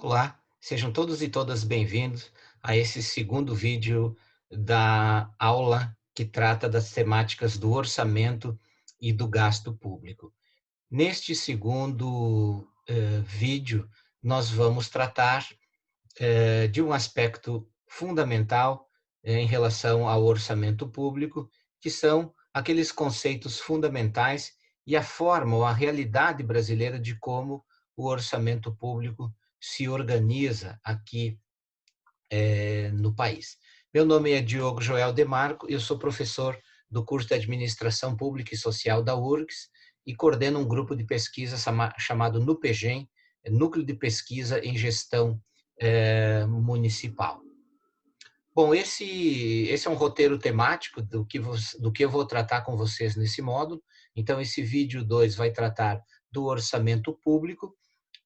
Olá, sejam todos e todas bem-vindos a esse segundo vídeo da aula que trata das temáticas do orçamento e do gasto público. Neste segundo vídeo, nós vamos tratar de um aspecto fundamental em relação ao orçamento público, que são aqueles conceitos fundamentais e a forma ou a realidade brasileira de como o orçamento público se organiza aqui no país. Meu nome é Diogo Joel Demarco, eu sou professor do curso de Administração Pública e Social da URGS e coordeno um grupo de pesquisa chamado NUPEGEM, Núcleo de Pesquisa em Gestão Municipal. Bom, esse é um roteiro temático do que eu vou tratar com vocês nesse módulo. Então, esse vídeo 2 vai tratar do orçamento público,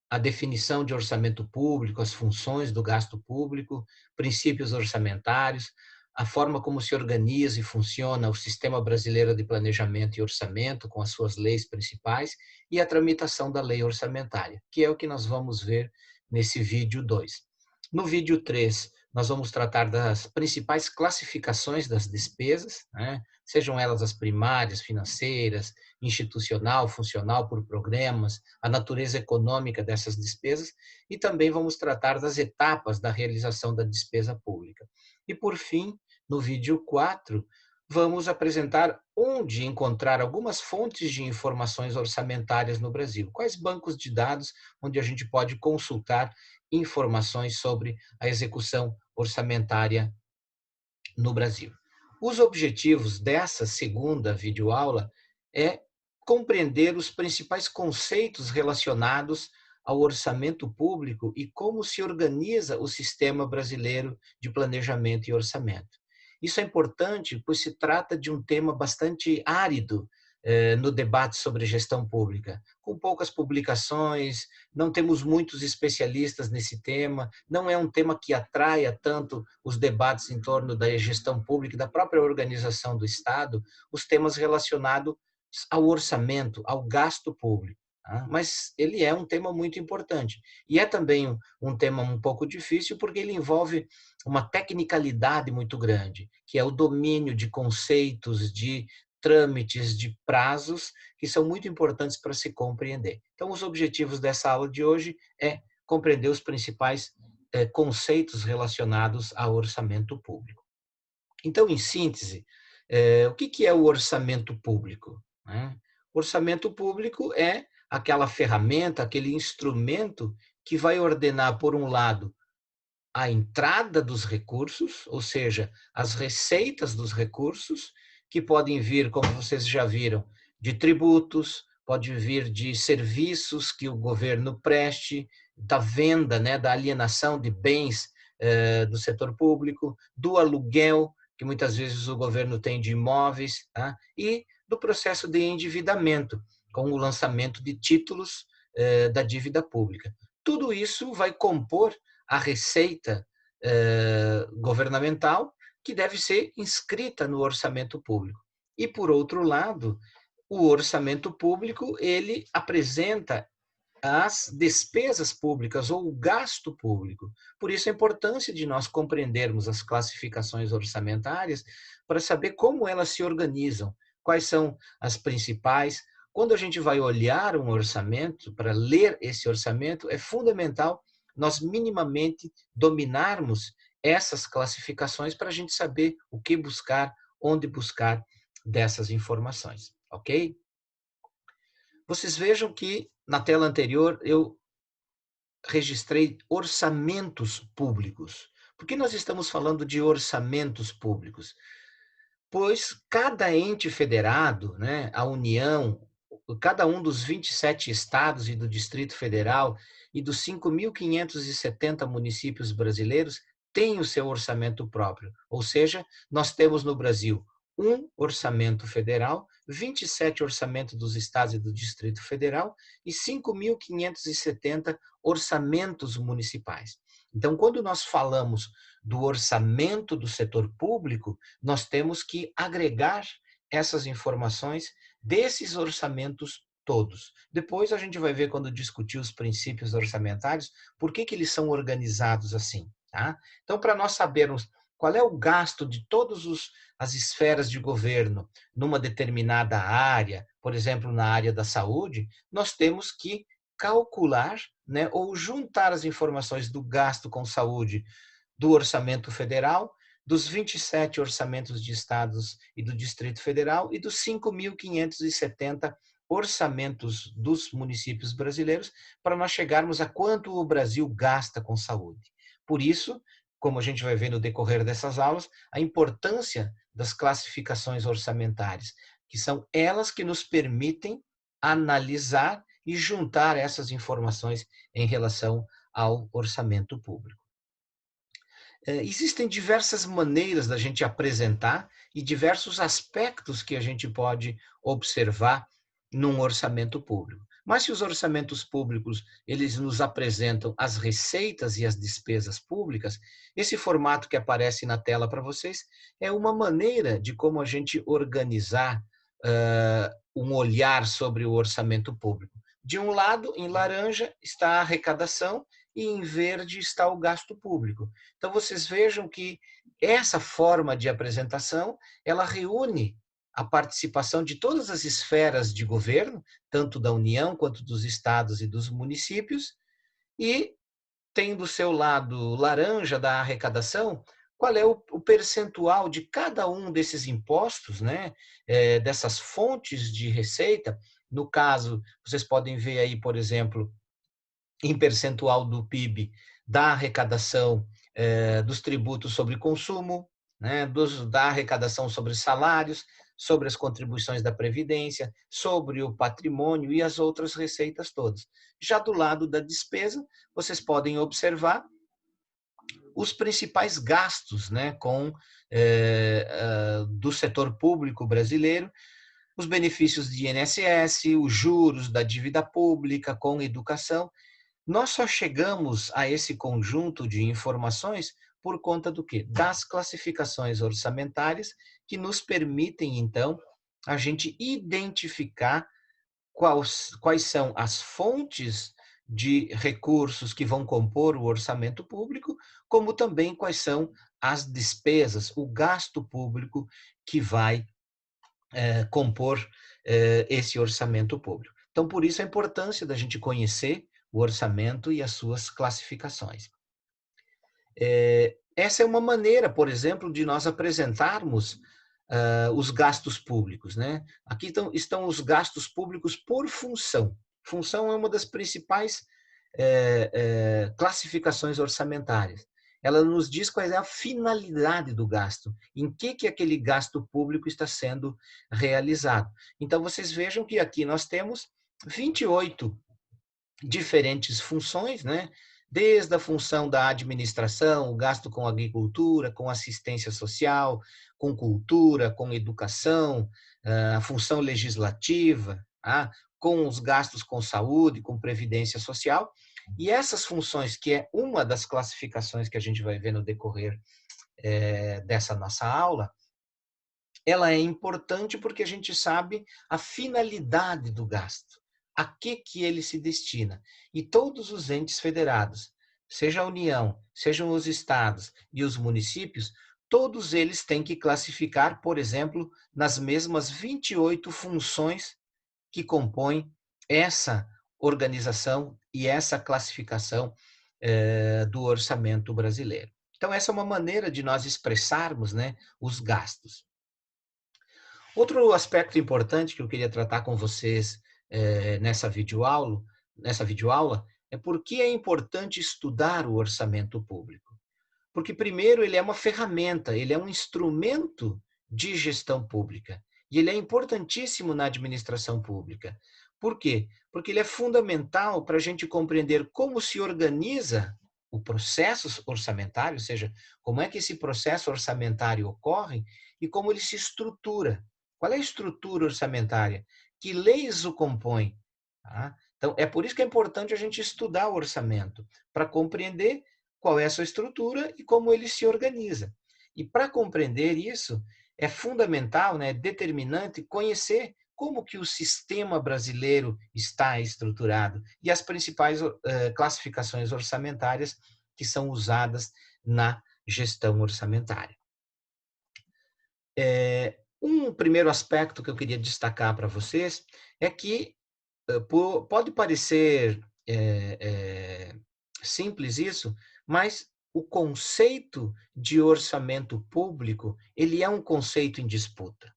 a definição de orçamento público, as funções do gasto público, princípios orçamentários, a forma como se organiza e funciona o Sistema Brasileiro de Planejamento e Orçamento, com as suas leis principais, e a tramitação da lei orçamentária, que é o que nós vamos ver nesse vídeo 2. No vídeo 3, nós vamos tratar das principais classificações das despesas, né? Sejam elas as primárias, financeiras, institucional, funcional, por programas, a natureza econômica dessas despesas, e também vamos tratar das etapas da realização da despesa pública. E, por fim, no vídeo 4, vamos apresentar onde encontrar algumas fontes de informações orçamentárias no Brasil, quais bancos de dados onde a gente pode consultar informações sobre a execução orçamentária no Brasil. Os objetivos dessa segunda videoaula é compreender os principais conceitos relacionados ao orçamento público e como se organiza o sistema brasileiro de planejamento e orçamento. Isso é importante, pois se trata de um tema bastante árido no debate sobre gestão pública, com poucas publicações, não temos muitos especialistas nesse tema, não é um tema que atraia tanto os debates em torno da gestão pública e da própria organização do Estado, os temas relacionados ao orçamento, ao gasto público. Mas ele é um tema muito importante. E é também um tema um pouco difícil, porque ele envolve uma tecnicalidade muito grande, que é o domínio de conceitos, de trâmites, de prazos, que são muito importantes para se compreender. Então, os objetivos dessa aula de hoje é compreender os principais conceitos relacionados ao orçamento público. Então, em síntese, o que é o orçamento público? O orçamento público é aquela ferramenta, aquele instrumento que vai ordenar, por um lado, a entrada dos recursos, ou seja, as receitas dos recursos, que podem vir, como vocês já viram, de tributos, pode vir de serviços que o governo preste, da venda, né, da alienação de bens do setor público, do aluguel, que muitas vezes o governo tem de imóveis, tá? E do processo de endividamento, com o lançamento de títulos da dívida pública. Tudo isso vai compor a receita governamental que deve ser inscrita no orçamento público. E, por outro lado, o orçamento público, ele apresenta as despesas públicas ou o gasto público. Por isso a importância de nós compreendermos as classificações orçamentárias para saber como elas se organizam, quais são as principais. Quando a gente vai olhar um orçamento, para ler esse orçamento, é fundamental nós minimamente dominarmos essas classificações para a gente saber o que buscar, onde buscar dessas informações, ok? Vocês vejam que na tela anterior eu registrei orçamentos públicos. Por que nós estamos falando de orçamentos públicos? Pois cada ente federado, né, a União, cada um dos 27 estados e do Distrito Federal e dos 5.570 municípios brasileiros tem o seu orçamento próprio. Ou seja, nós temos no Brasil um orçamento federal, 27 orçamentos dos estados e do Distrito Federal e 5.570 orçamentos municipais. Então, quando nós falamos do orçamento do setor público, nós temos que agregar essas informações desses orçamentos todos. Depois a gente vai ver, quando discutir os princípios orçamentários, por que eles são organizados assim. Tá? Então, para nós sabermos qual é o gasto de todas as esferas de governo numa determinada área, por exemplo, na área da saúde, nós temos que calcular, né, ou juntar as informações do gasto com saúde do orçamento federal, dos 27 orçamentos de estados e do Distrito Federal e dos 5.570 orçamentos dos municípios brasileiros, para nós chegarmos a quanto o Brasil gasta com saúde. Por isso, como a gente vai ver no decorrer dessas aulas, a importância das classificações orçamentárias, que são elas que nos permitem analisar e juntar essas informações em relação ao orçamento público. Existem diversas maneiras da gente apresentar e diversos aspectos que a gente pode observar num orçamento público. Mas se os orçamentos públicos, eles nos apresentam as receitas e as despesas públicas, esse formato que aparece na tela para vocês é uma maneira de como a gente organizar um olhar sobre o orçamento público. De um lado, em laranja, está a arrecadação e em verde está o gasto público. Então, vocês vejam que essa forma de apresentação, ela reúne a participação de todas as esferas de governo, tanto da União quanto dos estados e dos municípios, e tem do seu lado laranja da arrecadação, qual é o percentual de cada um desses impostos, né, dessas fontes de receita. No caso, vocês podem ver aí, por exemplo, em percentual do PIB, da arrecadação dos tributos sobre consumo, né, da arrecadação sobre salários, sobre as contribuições da Previdência, sobre o patrimônio e as outras receitas todas. Já do lado da despesa, vocês podem observar os principais gastos, né, do setor público brasileiro, os benefícios de INSS, os juros da dívida pública com educação. Nós só chegamos a esse conjunto de informações por conta do quê? Das classificações orçamentárias, que nos permitem, então, a gente identificar quais são as fontes de recursos que vão compor o orçamento público, como também quais são as despesas, o gasto público que vai compor esse orçamento público. Então, por isso a importância da gente conhecer o orçamento e as suas classificações. Essa é uma maneira, por exemplo, de nós apresentarmos os gastos públicos, né? Aqui estão os gastos públicos por função. Função é uma das principais classificações orçamentárias. Ela nos diz qual é a finalidade do gasto, em que aquele gasto público está sendo realizado. Então, vocês vejam que aqui nós temos 28 diferentes funções, né? Desde a função da administração, o gasto com agricultura, com assistência social, com cultura, com educação, a função legislativa, com os gastos com saúde, com previdência social. E essas funções, que é uma das classificações que a gente vai ver no decorrer dessa nossa aula, ela é importante porque a gente sabe a finalidade do gasto, a que ele se destina. E todos os entes federados, seja a União, sejam os estados e os municípios, todos eles têm que classificar, por exemplo, nas mesmas 28 funções que compõem essa organização e essa classificação do orçamento brasileiro. Então, essa é uma maneira de nós expressarmos, né, os gastos. Outro aspecto importante que eu queria tratar com vocês nessa videoaula é por que é importante estudar o orçamento público. Porque, primeiro, ele é uma ferramenta, ele é um instrumento de gestão pública. E ele é importantíssimo na administração pública. Por quê? Porque ele é fundamental para a gente compreender como se organiza o processo orçamentário, ou seja, como é que esse processo orçamentário ocorre e como ele se estrutura. Qual é a estrutura orçamentária? Que leis o compõem? Tá? Então, é por isso que é importante a gente estudar o orçamento, para compreender qual é a sua estrutura e como ele se organiza. E para compreender isso, é fundamental, né, determinante, conhecer como que o sistema brasileiro está estruturado e as principais classificações orçamentárias que são usadas na gestão orçamentária. Um primeiro aspecto que eu queria destacar para vocês é que pode parecer simples isso, mas o conceito de orçamento público, ele é um conceito em disputa.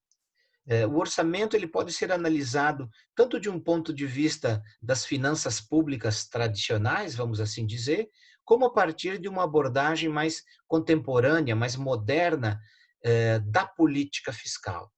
O orçamento ele pode ser analisado tanto de um ponto de vista das finanças públicas tradicionais, vamos assim dizer, como a partir de uma abordagem mais contemporânea, mais moderna da política fiscal.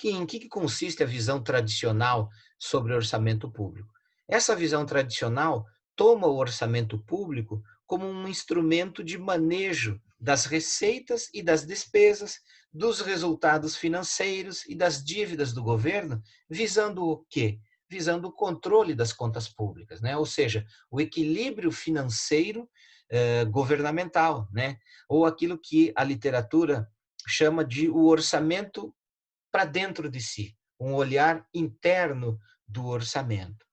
Em que consiste a visão tradicional sobre o orçamento público? Essa visão tradicional toma o orçamento público como um instrumento de manejo das receitas e das despesas, dos resultados financeiros e das dívidas do governo, visando o quê? Visando o controle das contas públicas, né? Ou seja, o equilíbrio financeiro governamental, né? Ou aquilo que a literatura chama de o orçamento para dentro de si, um olhar interno do orçamento.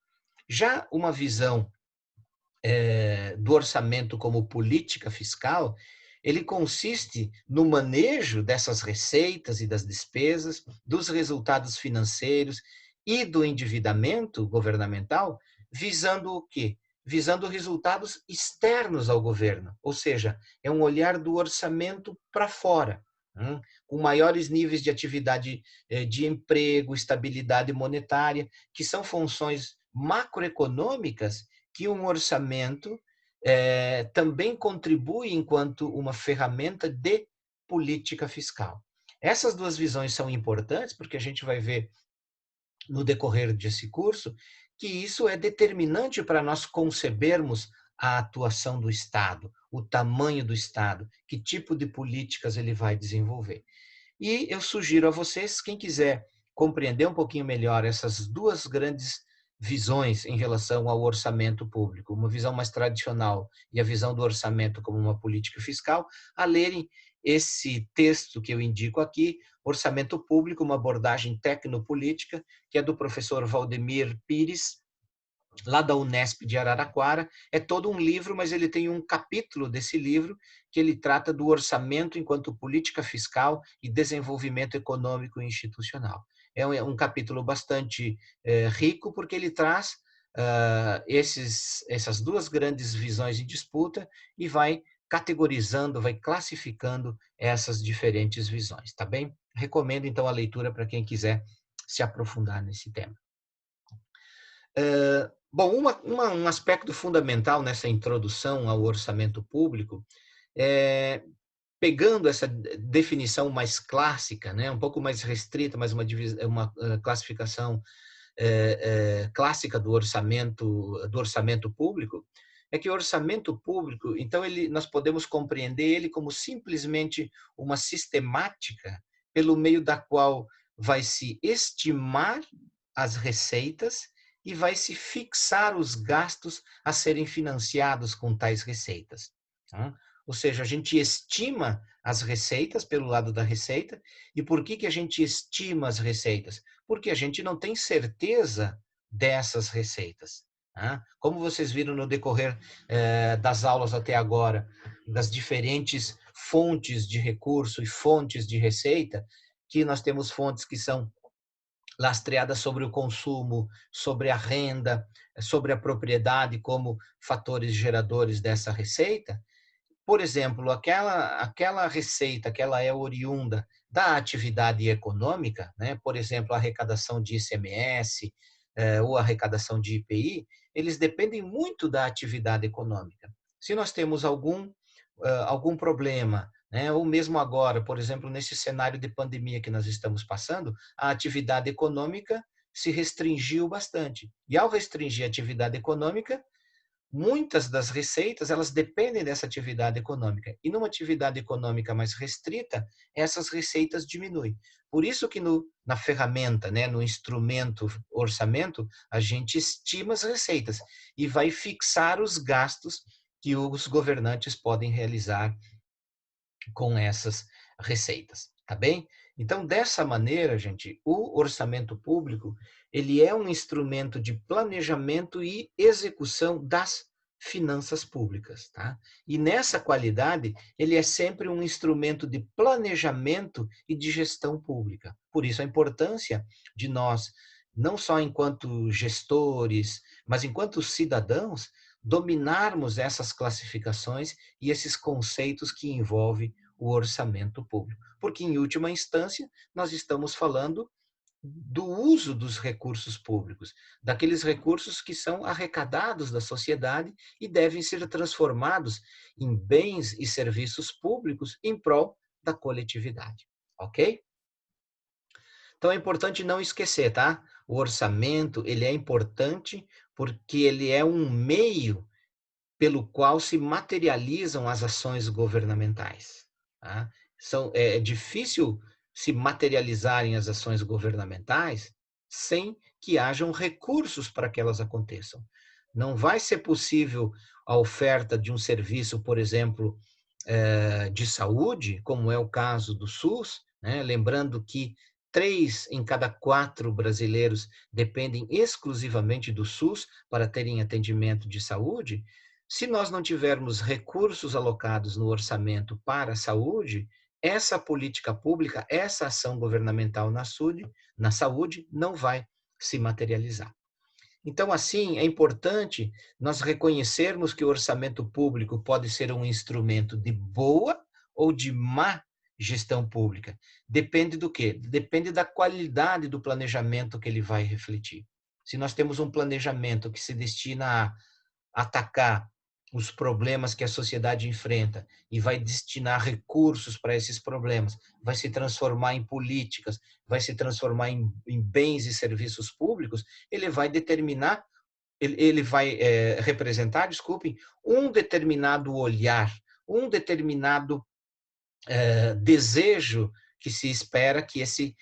Já uma visão do orçamento como política fiscal, ele consiste no manejo dessas receitas e das despesas, dos resultados financeiros e do endividamento governamental, visando o quê? Visando resultados externos ao governo, ou seja, é um olhar do orçamento para fora, com maiores níveis de atividade de emprego, estabilidade monetária, que são funções macroeconômicas que um orçamento também contribui enquanto uma ferramenta de política fiscal. Essas duas visões são importantes porque a gente vai ver no decorrer desse curso que isso é determinante para nós concebermos a atuação do Estado, o tamanho do Estado, que tipo de políticas ele vai desenvolver. E eu sugiro a vocês, quem quiser compreender um pouquinho melhor essas duas grandes visões em relação ao orçamento público, uma visão mais tradicional e a visão do orçamento como uma política fiscal, a lerem esse texto que eu indico aqui, Orçamento Público, uma abordagem tecnopolítica, que é do professor Valdemir Pires, lá da Unesp de Araraquara. É todo um livro, mas ele tem um capítulo desse livro que ele trata do orçamento enquanto política fiscal e desenvolvimento econômico e institucional. É um capítulo bastante rico, porque ele traz essas duas grandes visões em disputa e vai categorizando, vai classificando essas diferentes visões, tá bem? Recomendo, então, a leitura para quem quiser se aprofundar nesse tema. Bom, um aspecto fundamental nessa introdução ao orçamento público é, pegando essa definição mais clássica, né, um pouco mais restrita, mas uma classificação clássica do orçamento público, é que o orçamento público, então, nós podemos compreender ele como simplesmente uma sistemática pelo meio da qual vai se estimar as receitas e vai se fixar os gastos a serem financiados com tais receitas. Tá? Ou seja, a gente estima as receitas pelo lado da receita. E por que a gente estima as receitas? Porque a gente não tem certeza dessas receitas. Tá? Como vocês viram no decorrer das aulas até agora, das diferentes fontes de recurso e fontes de receita, que nós temos fontes que são lastreada sobre o consumo, sobre a renda, sobre a propriedade como fatores geradores dessa receita. Por exemplo, aquela receita que ela é oriunda da atividade econômica, né? Por exemplo, a arrecadação de ICMS ou a arrecadação de IPI, eles dependem muito da atividade econômica. Se nós temos algum problema, né? Ou mesmo agora, por exemplo, nesse cenário de pandemia que nós estamos passando, a atividade econômica se restringiu bastante. E ao restringir a atividade econômica, muitas das receitas, elas dependem dessa atividade econômica. E numa atividade econômica mais restrita, essas receitas diminuem. Por isso que na ferramenta, né, no instrumento orçamento, a gente estima as receitas e vai fixar os gastos que os governantes podem realizar com essas receitas, tá bem? Então, dessa maneira, gente, o orçamento público, ele é um instrumento de planejamento e execução das finanças públicas, tá? E nessa qualidade, ele é sempre um instrumento de planejamento e de gestão pública. Por isso a importância de nós, não só enquanto gestores, mas enquanto cidadãos, dominarmos essas classificações e esses conceitos que envolvem o orçamento público. Porque, em última instância, nós estamos falando do uso dos recursos públicos, daqueles recursos que são arrecadados da sociedade e devem ser transformados em bens e serviços públicos em prol da coletividade, ok? Então é importante não esquecer, tá? O orçamento, ele é importante porque ele é um meio pelo qual se materializam as ações governamentais. Tá? É difícil se materializarem as ações governamentais sem que hajam recursos para que elas aconteçam. Não vai ser possível a oferta de um serviço, por exemplo, de saúde, como é o caso do SUS, né? Lembrando que 3 em cada 4 brasileiros dependem exclusivamente do SUS para terem atendimento de saúde. Se nós não tivermos recursos alocados no orçamento para a saúde, essa política pública, essa ação governamental na saúde não vai se materializar. Então, assim, é importante nós reconhecermos que o orçamento público pode ser um instrumento de boa ou de má gestão pública. Depende do quê? Depende da qualidade do planejamento que ele vai refletir. Se nós temos um planejamento que se destina a atacar os problemas que a sociedade enfrenta e vai destinar recursos para esses problemas, vai se transformar em políticas, vai se transformar em bens e serviços públicos, ele vai determinar, ele vai representar, desculpem, um determinado olhar, um determinado desejo que se espera que esse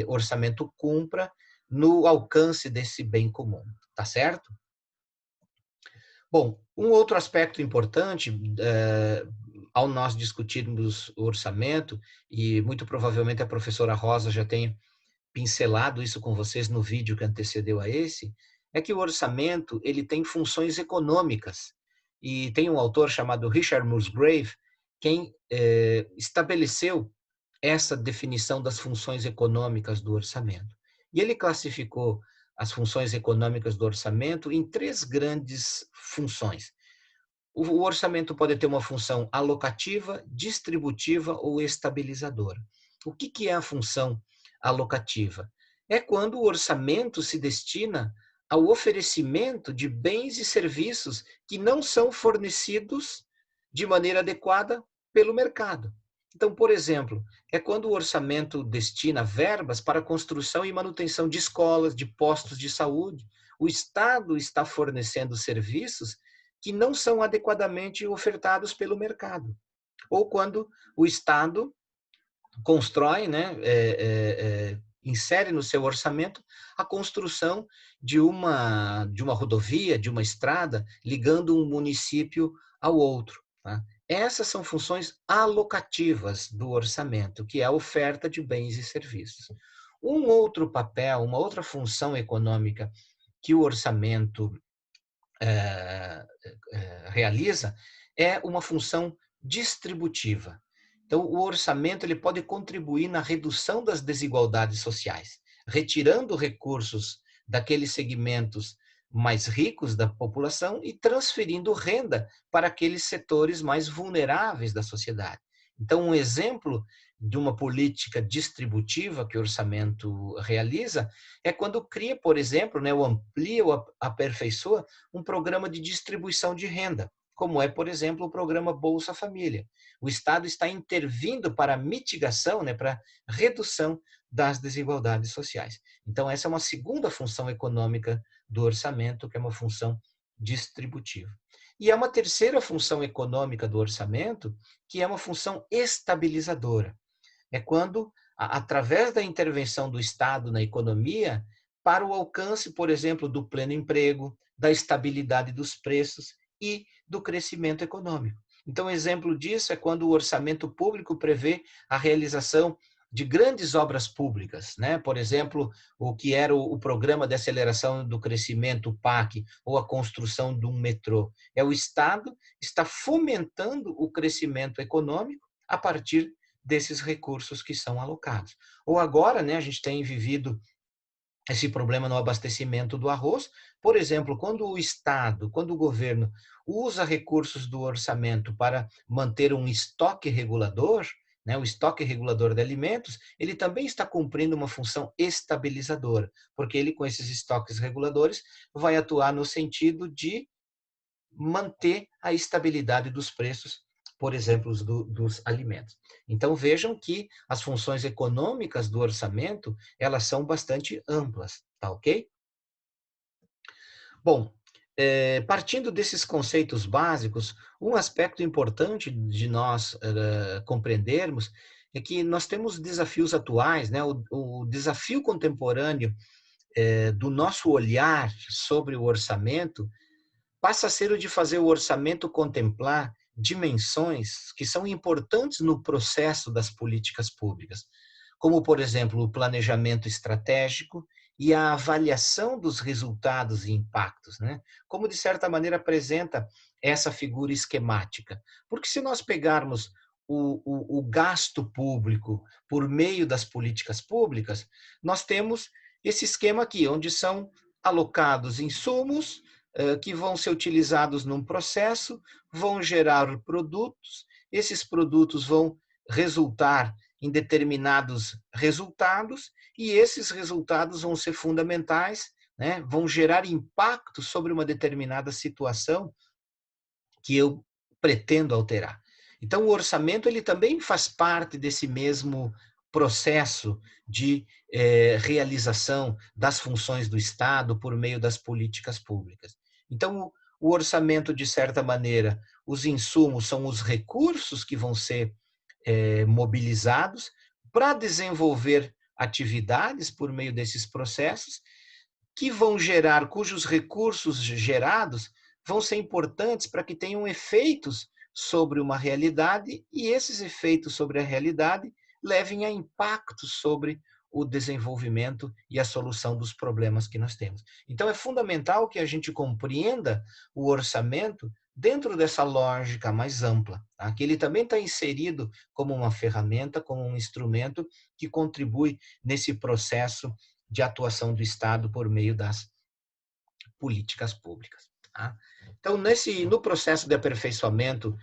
orçamento cumpra no alcance desse bem comum, tá certo? Bom, um outro aspecto importante ao nós discutirmos o orçamento, e muito provavelmente a professora Rosa já tem pincelado isso com vocês no vídeo que antecedeu a esse, é que o orçamento ele tem funções econômicas. E tem um autor chamado Richard Musgrave, quem estabeleceu essa definição das funções econômicas do orçamento. E ele classificou as funções econômicas do orçamento em 3 grandes funções. O orçamento pode ter uma função alocativa, distributiva ou estabilizadora. O que é a função alocativa? É quando o orçamento se destina ao oferecimento de bens e serviços que não são fornecidos de maneira adequada pelo mercado. Então, por exemplo, é quando o orçamento destina verbas para a construção e manutenção de escolas, de postos de saúde. O Estado está fornecendo serviços que não são adequadamente ofertados pelo mercado. Ou quando o Estado constrói, né, insere no seu orçamento a construção de uma rodovia, de uma estrada, ligando um município ao outro. Tá? Essas são funções alocativas do orçamento, que é a oferta de bens e serviços. Um outro papel, uma outra função econômica que o orçamento realiza é uma função distributiva. Então, o orçamento ele pode contribuir na redução das desigualdades sociais, retirando recursos daqueles segmentos mais ricos da população e transferindo renda para aqueles setores mais vulneráveis da sociedade. Então, um exemplo de uma política distributiva que o orçamento realiza é quando cria, por exemplo, né, ou amplia ou aperfeiçoa um programa de distribuição de renda, como é, por exemplo, o programa Bolsa Família. O Estado está intervindo para a mitigação, né, para a redução das desigualdades sociais. Então, essa é uma segunda função econômica do orçamento, que é uma função distributiva. E há uma terceira função econômica do orçamento, que é uma função estabilizadora. É quando, através da intervenção do Estado na economia, para o alcance, por exemplo, do pleno emprego, da estabilidade dos preços e do crescimento econômico. Então, exemplo disso é quando o orçamento público prevê a realização de grandes obras públicas, né? Por exemplo, o que era o Programa de Aceleração do Crescimento, o PAC, ou a construção de um metrô. É o Estado está fomentando o crescimento econômico a partir desses recursos que são alocados. Ou agora, né, a gente tem vivido esse problema no abastecimento do arroz. Por exemplo, quando o Estado, quando o governo usa recursos do orçamento para manter um estoque regulador, né, o estoque regulador de alimentos, ele também está cumprindo uma função estabilizadora, porque ele, com esses estoques reguladores, vai atuar no sentido de manter a estabilidade dos preços, por exemplo, dos alimentos. Então, vejam que as funções econômicas do orçamento, elas são bastante amplas, tá ok? Bom, partindo desses conceitos básicos, um aspecto importante de nós compreendermos é que nós temos desafios atuais, né? O desafio contemporâneo do nosso olhar sobre o orçamento passa a ser o de fazer o orçamento contemplar dimensões que são importantes no processo das políticas públicas, como, por exemplo, o planejamento estratégico e a avaliação dos resultados e impactos, né? Como, de certa maneira, apresenta essa figura esquemática. Porque se nós pegarmos o gasto público por meio das políticas públicas, nós temos esse esquema aqui, onde são alocados insumos que vão ser utilizados num processo, vão gerar produtos, esses produtos vão resultar em determinados resultados, e esses resultados vão ser fundamentais, né? Vão gerar impacto sobre uma determinada situação que eu pretendo alterar. Então, o orçamento ele também faz parte desse mesmo processo de realização das funções do Estado por meio das políticas públicas. Então, o orçamento, de certa maneira, os insumos são os recursos que vão ser mobilizados para desenvolver atividades por meio desses processos que vão gerar, cujos recursos gerados vão ser importantes para que tenham efeitos sobre uma realidade e esses efeitos sobre a realidade levem a impactos sobre o desenvolvimento e a solução dos problemas que nós temos. Então, é fundamental que a gente compreenda o orçamento dentro dessa lógica mais ampla, tá? Que ele também está inserido como uma ferramenta, como um instrumento que contribui nesse processo de atuação do Estado por meio das políticas públicas. Tá? Então, no processo de aperfeiçoamento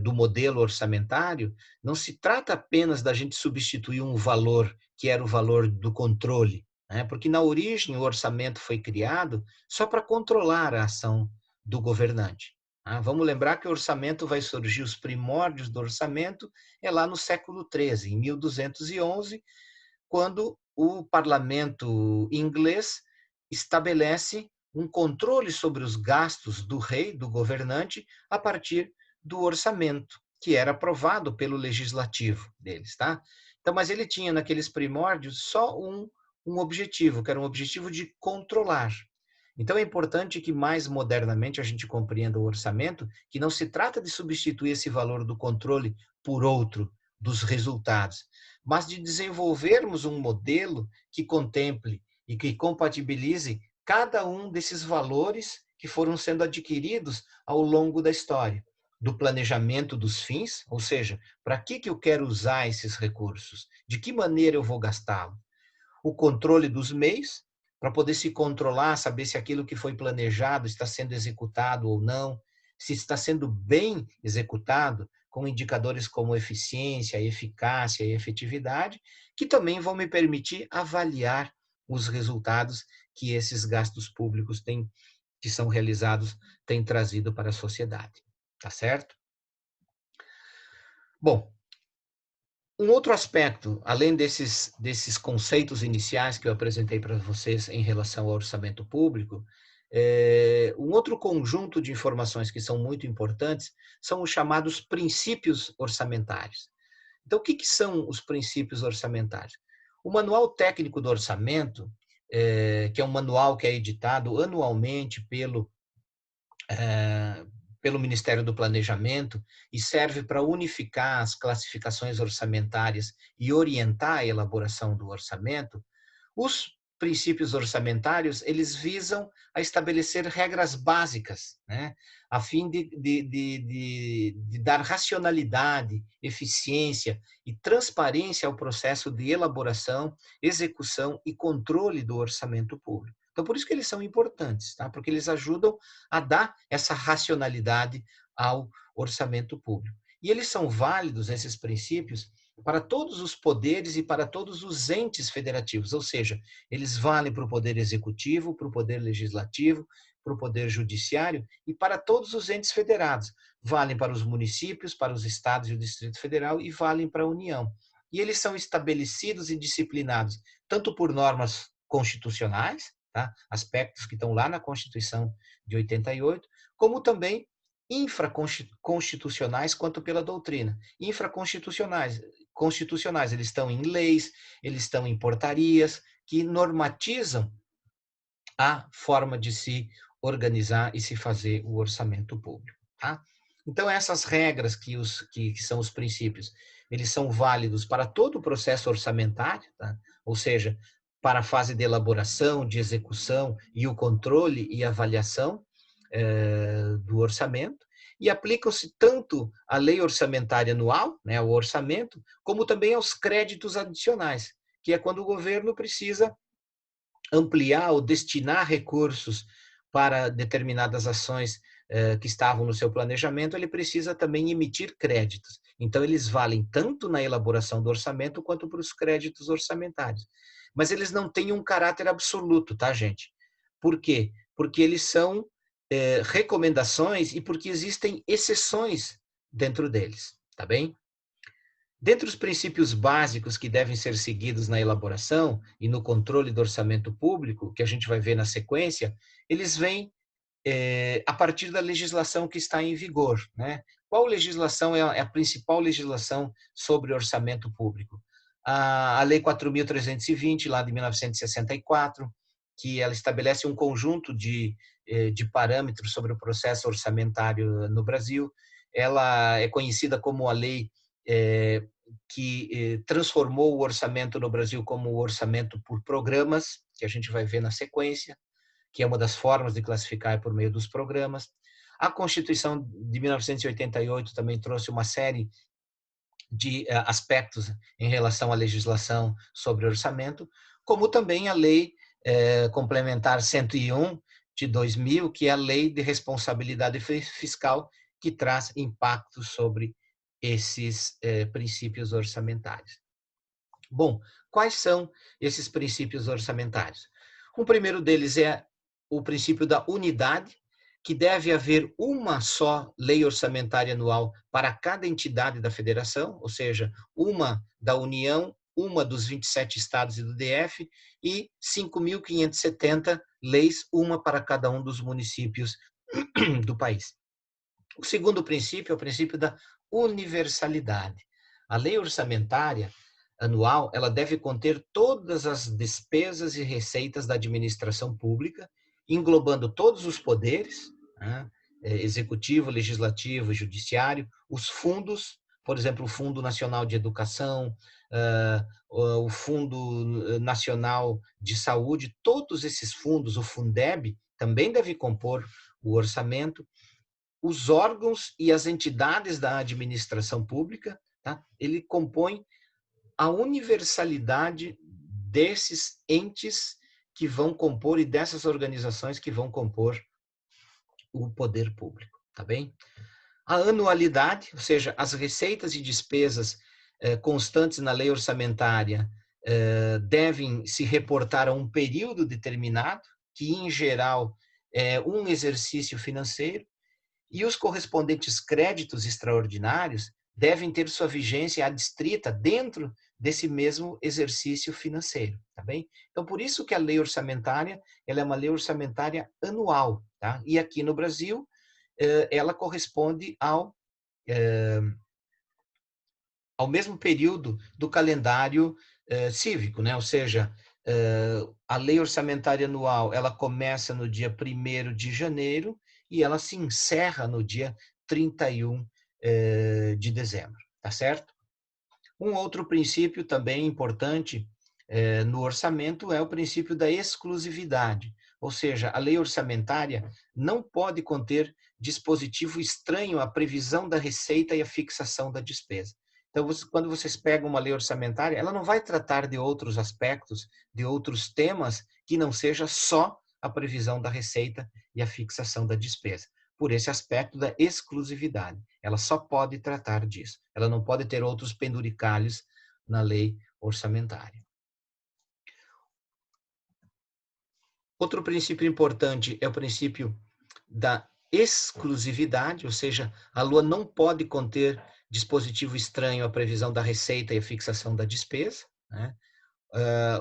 do modelo orçamentário, não se trata apenas da gente substituir um valor que era o valor do controle, né? Porque na origem o orçamento foi criado só para controlar a ação do governante. Tá? Vamos lembrar que o orçamento vai surgir, os primórdios do orçamento é lá no século XIII, em 1211, quando o parlamento inglês estabelece um controle sobre os gastos do rei, do governante, a partir do orçamento, que era aprovado pelo legislativo deles, tá? Então, mas ele tinha naqueles primórdios só um objetivo, que era um objetivo de controlar. Então é importante que mais modernamente a gente compreenda o orçamento, que não se trata de substituir esse valor do controle por outro, dos resultados, mas de desenvolvermos um modelo que contemple e que compatibilize cada um desses valores que foram sendo adquiridos ao longo da história, do planejamento dos fins, ou seja, para que eu quero usar esses recursos, de que maneira eu vou gastá-los, o controle dos meios, para poder se controlar, saber se aquilo que foi planejado está sendo executado ou não, se está sendo bem executado, com indicadores como eficiência, eficácia e efetividade, que também vão me permitir avaliar os resultados que esses gastos públicos têm, que são realizados, têm trazido para a sociedade. Tá certo? Bom, um outro aspecto, além desses conceitos iniciais que eu apresentei para vocês em relação ao orçamento público, um outro conjunto de informações que são muito importantes são os chamados princípios orçamentários. Então, o que são os princípios orçamentários? O Manual Técnico do Orçamento, que é um manual que é editado anualmente pelo Ministério do Planejamento e serve para unificar as classificações orçamentárias e orientar a elaboração do orçamento. Os princípios orçamentários, eles visam a estabelecer regras básicas, né, a fim de dar racionalidade, eficiência e transparência ao processo de elaboração, execução e controle do orçamento público. Então, por isso que eles são importantes, tá? Porque eles ajudam a dar essa racionalidade ao orçamento público. E eles são válidos, esses princípios, para todos os poderes e para todos os entes federativos, ou seja, eles valem para o poder executivo, para o poder legislativo, para o poder judiciário e para todos os entes federados. Valem para os municípios, para os estados e o Distrito Federal e valem para a União. E eles são estabelecidos e disciplinados tanto por normas constitucionais, tá? Aspectos que estão lá na Constituição de 88, como também infraconstitucionais quanto pela doutrina. Infraconstitucionais, eles estão em leis, eles estão em portarias que normatizam a forma de se organizar e se fazer o orçamento público. Tá? Então, essas regras que são os princípios, eles são válidos para todo o processo orçamentário, tá? Ou seja, para a fase de elaboração, de execução e o controle e avaliação do orçamento, e aplicam-se tanto à lei orçamentária anual, né, ao orçamento, como também aos créditos adicionais, que é quando o governo precisa ampliar ou destinar recursos para determinadas ações que estavam no seu planejamento, ele precisa também emitir créditos. Então, eles valem tanto na elaboração do orçamento quanto para os créditos orçamentários. Mas eles não têm um caráter absoluto, tá, gente? Por quê? Porque eles são recomendações e porque existem exceções dentro deles, tá bem? Dentre os princípios básicos que devem ser seguidos na elaboração e no controle do orçamento público, que a gente vai ver na sequência, eles vêm a partir da legislação que está em vigor, né? Qual legislação é a principal legislação sobre orçamento público? A Lei 4.320, lá de 1964, que ela estabelece um conjunto de parâmetros sobre o processo orçamentário no Brasil. Ela é conhecida como a lei que transformou o orçamento no Brasil como o orçamento por programas, que a gente vai ver na sequência, que é uma das formas de classificar por meio dos programas. A Constituição de 1988 também trouxe uma série de aspectos em relação à legislação sobre orçamento, como também a Lei Complementar 101 de 2000, que é a Lei de Responsabilidade Fiscal, que traz impactos sobre esses princípios orçamentários. Bom, quais são esses princípios orçamentários? O primeiro deles é o princípio da unidade, que deve haver uma só lei orçamentária anual para cada entidade da federação, ou seja, uma da União, uma dos 27 estados e do DF, e 5.570 leis, uma para cada um dos municípios do país. O segundo princípio é o princípio da universalidade. A lei orçamentária anual, ela deve conter todas as despesas e receitas da administração pública, englobando todos os poderes, né, executivo, legislativo, judiciário, os fundos, por exemplo, o Fundo Nacional de Educação, o Fundo Nacional de Saúde, todos esses fundos, o Fundeb, também deve compor o orçamento. Os órgãos e as entidades da administração pública, tá? Ele compõe a universalidade desses entes que vão compor e dessas organizações que vão compor o poder público, tá bem? A anualidade, ou seja, as receitas e despesas constantes na lei orçamentária devem se reportar a um período determinado, que em geral é um exercício financeiro, e os correspondentes créditos extraordinários devem ter sua vigência adstrita dentro desse mesmo exercício financeiro, tá bem? Então, por isso que a lei orçamentária, ela é uma lei orçamentária anual, tá? E aqui no Brasil, ela corresponde ao mesmo período do calendário cívico, né? Ou seja, A lei orçamentária anual, ela começa no dia 1º de janeiro e ela se encerra no dia 31 de dezembro, tá certo? Um outro princípio também importante no orçamento é o princípio da exclusividade, ou seja, a lei orçamentária não pode conter dispositivo estranho à previsão da receita e à fixação da despesa. Então, quando vocês pegam uma lei orçamentária, ela não vai tratar de outros aspectos, de outros temas, que não seja só a previsão da receita e a fixação da despesa, por esse aspecto da exclusividade. Ela só pode tratar disso. Ela não pode ter outros penduricalhos na lei orçamentária. Outro princípio importante é o princípio da exclusividade, ou seja, a lua não pode conter dispositivo estranho à previsão da receita e à fixação da despesa, né?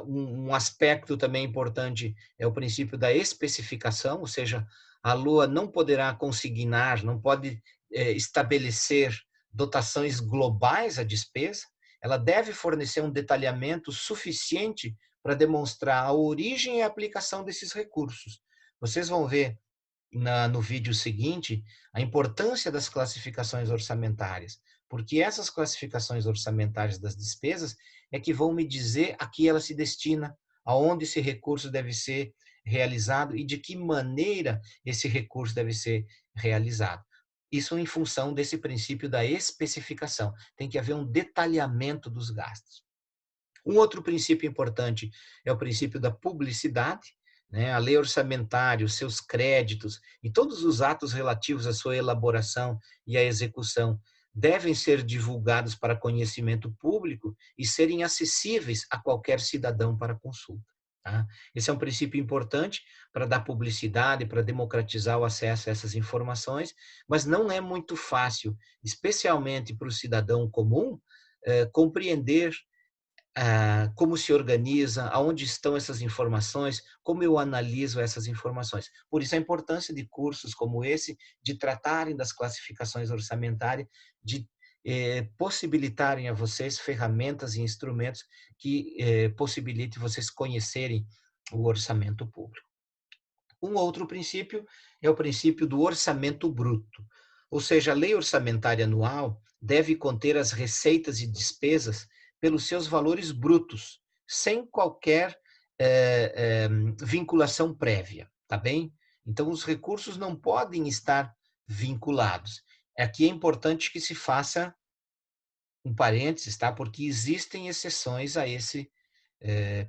Um aspecto também importante é o princípio da especificação, ou seja, a lua não poderá consignar, não pode estabelecer dotações globais à despesa, ela deve fornecer um detalhamento suficiente para demonstrar a origem e a aplicação desses recursos. Vocês vão ver no vídeo seguinte a importância das classificações orçamentárias, porque essas classificações orçamentárias das despesas é que vão me dizer a que ela se destina, aonde esse recurso deve ser realizado e de que maneira esse recurso deve ser realizado. Isso em função desse princípio da especificação. Tem que haver um detalhamento dos gastos. Um outro princípio importante é o princípio da publicidade, né? A lei orçamentária, os seus créditos e todos os atos relativos à sua elaboração e à execução devem ser divulgados para conhecimento público e serem acessíveis a qualquer cidadão para consulta. Tá? Esse é um princípio importante para dar publicidade, para democratizar o acesso a essas informações, mas não é muito fácil, especialmente para o cidadão comum, compreender como se organiza, aonde estão essas informações, como eu analiso essas informações. Por isso a importância de cursos como esse, de tratarem das classificações orçamentárias, de possibilitarem a vocês ferramentas e instrumentos que possibilitem vocês conhecerem o orçamento público. Um outro princípio é o princípio do orçamento bruto, ou seja, a lei orçamentária anual deve conter as receitas e despesas pelos seus valores brutos, sem qualquer vinculação prévia, tá bem? Então, os recursos não podem estar vinculados. Aqui é importante que se faça um parênteses, tá? Porque existem exceções a esse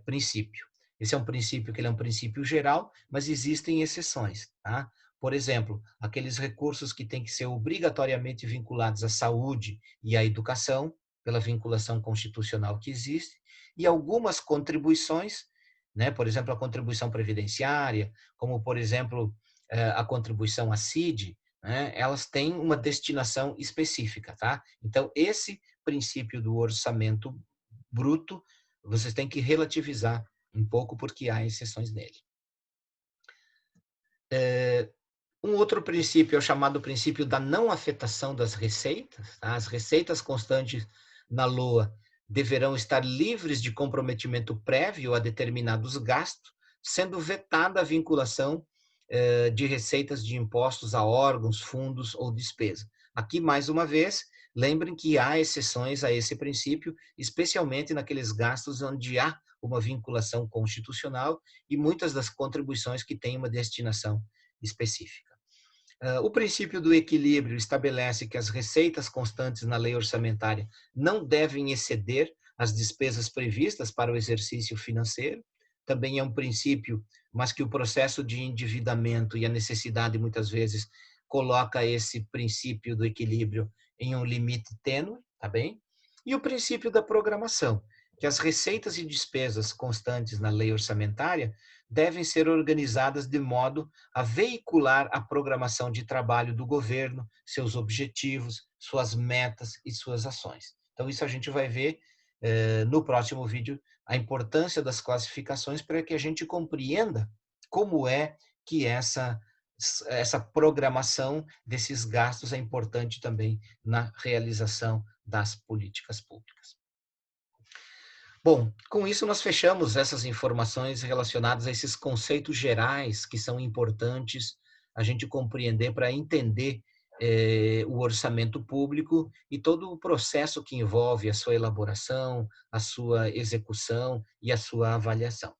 princípio. Esse é um princípio que ele é um princípio geral, mas existem exceções, tá? Por exemplo, aqueles recursos que têm que ser obrigatoriamente vinculados à saúde e à educação, pela vinculação constitucional que existe, e algumas contribuições, né? Por exemplo, a contribuição previdenciária, como, por exemplo, a contribuição à CID, né? Elas têm uma destinação específica, tá? Então, esse princípio do orçamento bruto vocês têm que relativizar um pouco porque há exceções nele. Um outro princípio é o chamado princípio da não afetação das receitas. Tá? As receitas constantes na LOA deverão estar livres de comprometimento prévio a determinados gastos, sendo vetada a vinculação de receitas de impostos a órgãos, fundos ou despesa. Aqui, mais uma vez, lembrem que há exceções a esse princípio, especialmente naqueles gastos onde há uma vinculação constitucional e muitas das contribuições que têm uma destinação específica. O princípio do equilíbrio estabelece que as receitas constantes na lei orçamentária não devem exceder as despesas previstas para o exercício financeiro. Também é um princípio, mas que o processo de endividamento e a necessidade, muitas vezes, coloca esse princípio do equilíbrio em um limite tênue, tá bem? E o princípio da programação, que as receitas e despesas constantes na lei orçamentária devem ser organizadas de modo a veicular a programação de trabalho do governo, seus objetivos, suas metas e suas ações. Então, isso a gente vai ver no próximo vídeo, a importância das classificações para que a gente compreenda como é que essa programação desses gastos é importante também na realização das políticas públicas. Bom, com isso nós fechamos essas informações relacionadas a esses conceitos gerais que são importantes a gente compreender para entender o orçamento público e todo o processo que envolve a sua elaboração, a sua execução e a sua avaliação.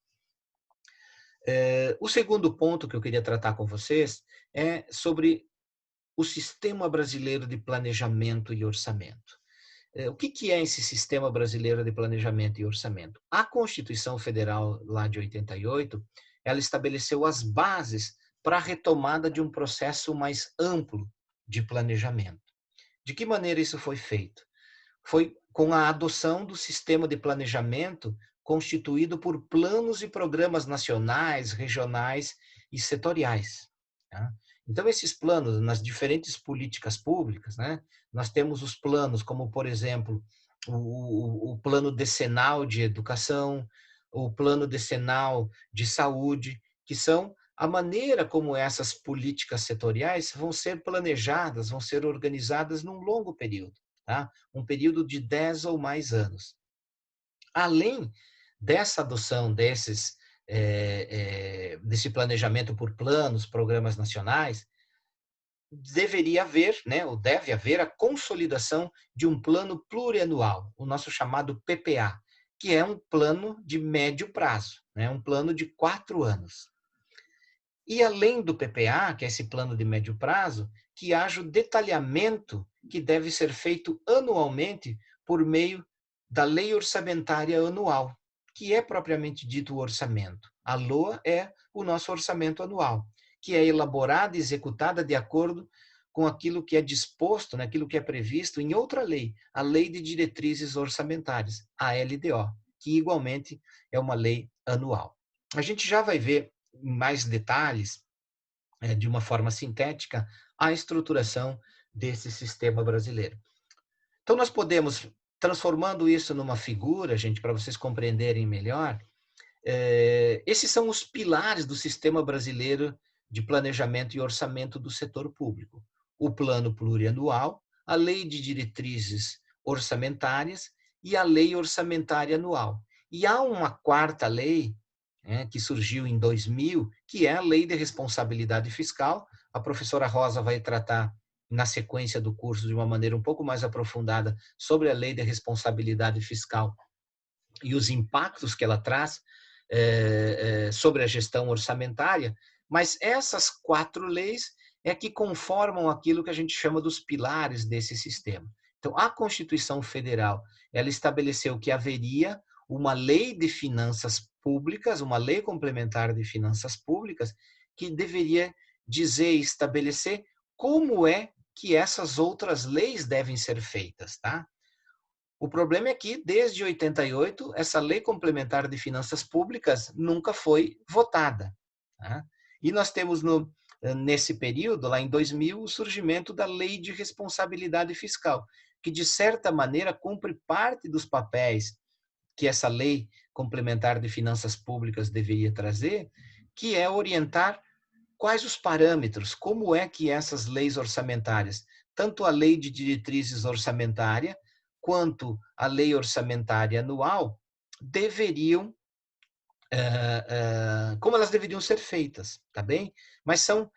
O segundo ponto que eu queria tratar com vocês é sobre o Sistema Brasileiro de Planejamento e Orçamento. O que é esse Sistema Brasileiro de Planejamento e Orçamento? A Constituição Federal, lá de 88, ela estabeleceu as bases para a retomada de um processo mais amplo de planejamento. De que maneira isso foi feito? Foi com a adoção do sistema de planejamento constituído por planos e programas nacionais, regionais e setoriais. Tá? Então, esses planos, nas diferentes políticas públicas, né, nós temos os planos, como, por exemplo, o plano decenal de educação, o plano decenal de saúde, que são a maneira como essas políticas setoriais vão ser planejadas, vão ser organizadas num longo período. Tá? Um período de 10 ou mais anos. Além dessa adoção desse planejamento por planos, programas nacionais, deveria haver, né, ou deve haver a consolidação de um plano plurianual, o nosso chamado PPA, que é um plano de médio prazo, né, um plano de 4 anos. E além do PPA, que é esse plano de médio prazo, que haja o detalhamento que deve ser feito anualmente por meio da lei orçamentária anual, que é propriamente dito o orçamento. A LOA é o nosso orçamento anual, que é elaborada e executada de acordo com aquilo que é disposto, naquilo que é previsto em outra lei, a Lei de Diretrizes Orçamentárias, a LDO, que igualmente é uma lei anual. A gente já vai ver em mais detalhes, de uma forma sintética, a estruturação desse sistema brasileiro. Então, nós podemos, transformando isso numa figura, gente, para vocês compreenderem melhor, esses são os pilares do sistema brasileiro de planejamento e orçamento do setor público. O plano plurianual, a lei de diretrizes orçamentárias e a lei orçamentária anual. E há uma quarta lei, que surgiu em 2000, que é a Lei de Responsabilidade Fiscal. A professora Rosa vai tratar na sequência do curso de uma maneira um pouco mais aprofundada sobre a Lei de Responsabilidade Fiscal e os impactos que ela traz sobre a gestão orçamentária, mas essas 4 leis é que conformam aquilo que a gente chama dos pilares desse sistema. Então, a Constituição Federal, ela estabeleceu que haveria uma lei de finanças públicas, uma lei complementar de finanças públicas, que deveria dizer e estabelecer como é que essas outras leis devem ser feitas, tá? O problema é que, desde 88, essa lei complementar de finanças públicas nunca foi votada. Tá? E nós temos, nesse período, lá em 2000, o surgimento da Lei de Responsabilidade Fiscal, que, de certa maneira, cumpre parte dos papéis que essa lei complementar de finanças públicas deveria trazer, que é orientar quais os parâmetros, como é que essas leis orçamentárias, tanto a lei de diretrizes orçamentária, quanto a lei orçamentária anual, deveriam, como elas deveriam ser feitas, tá bem? Mas são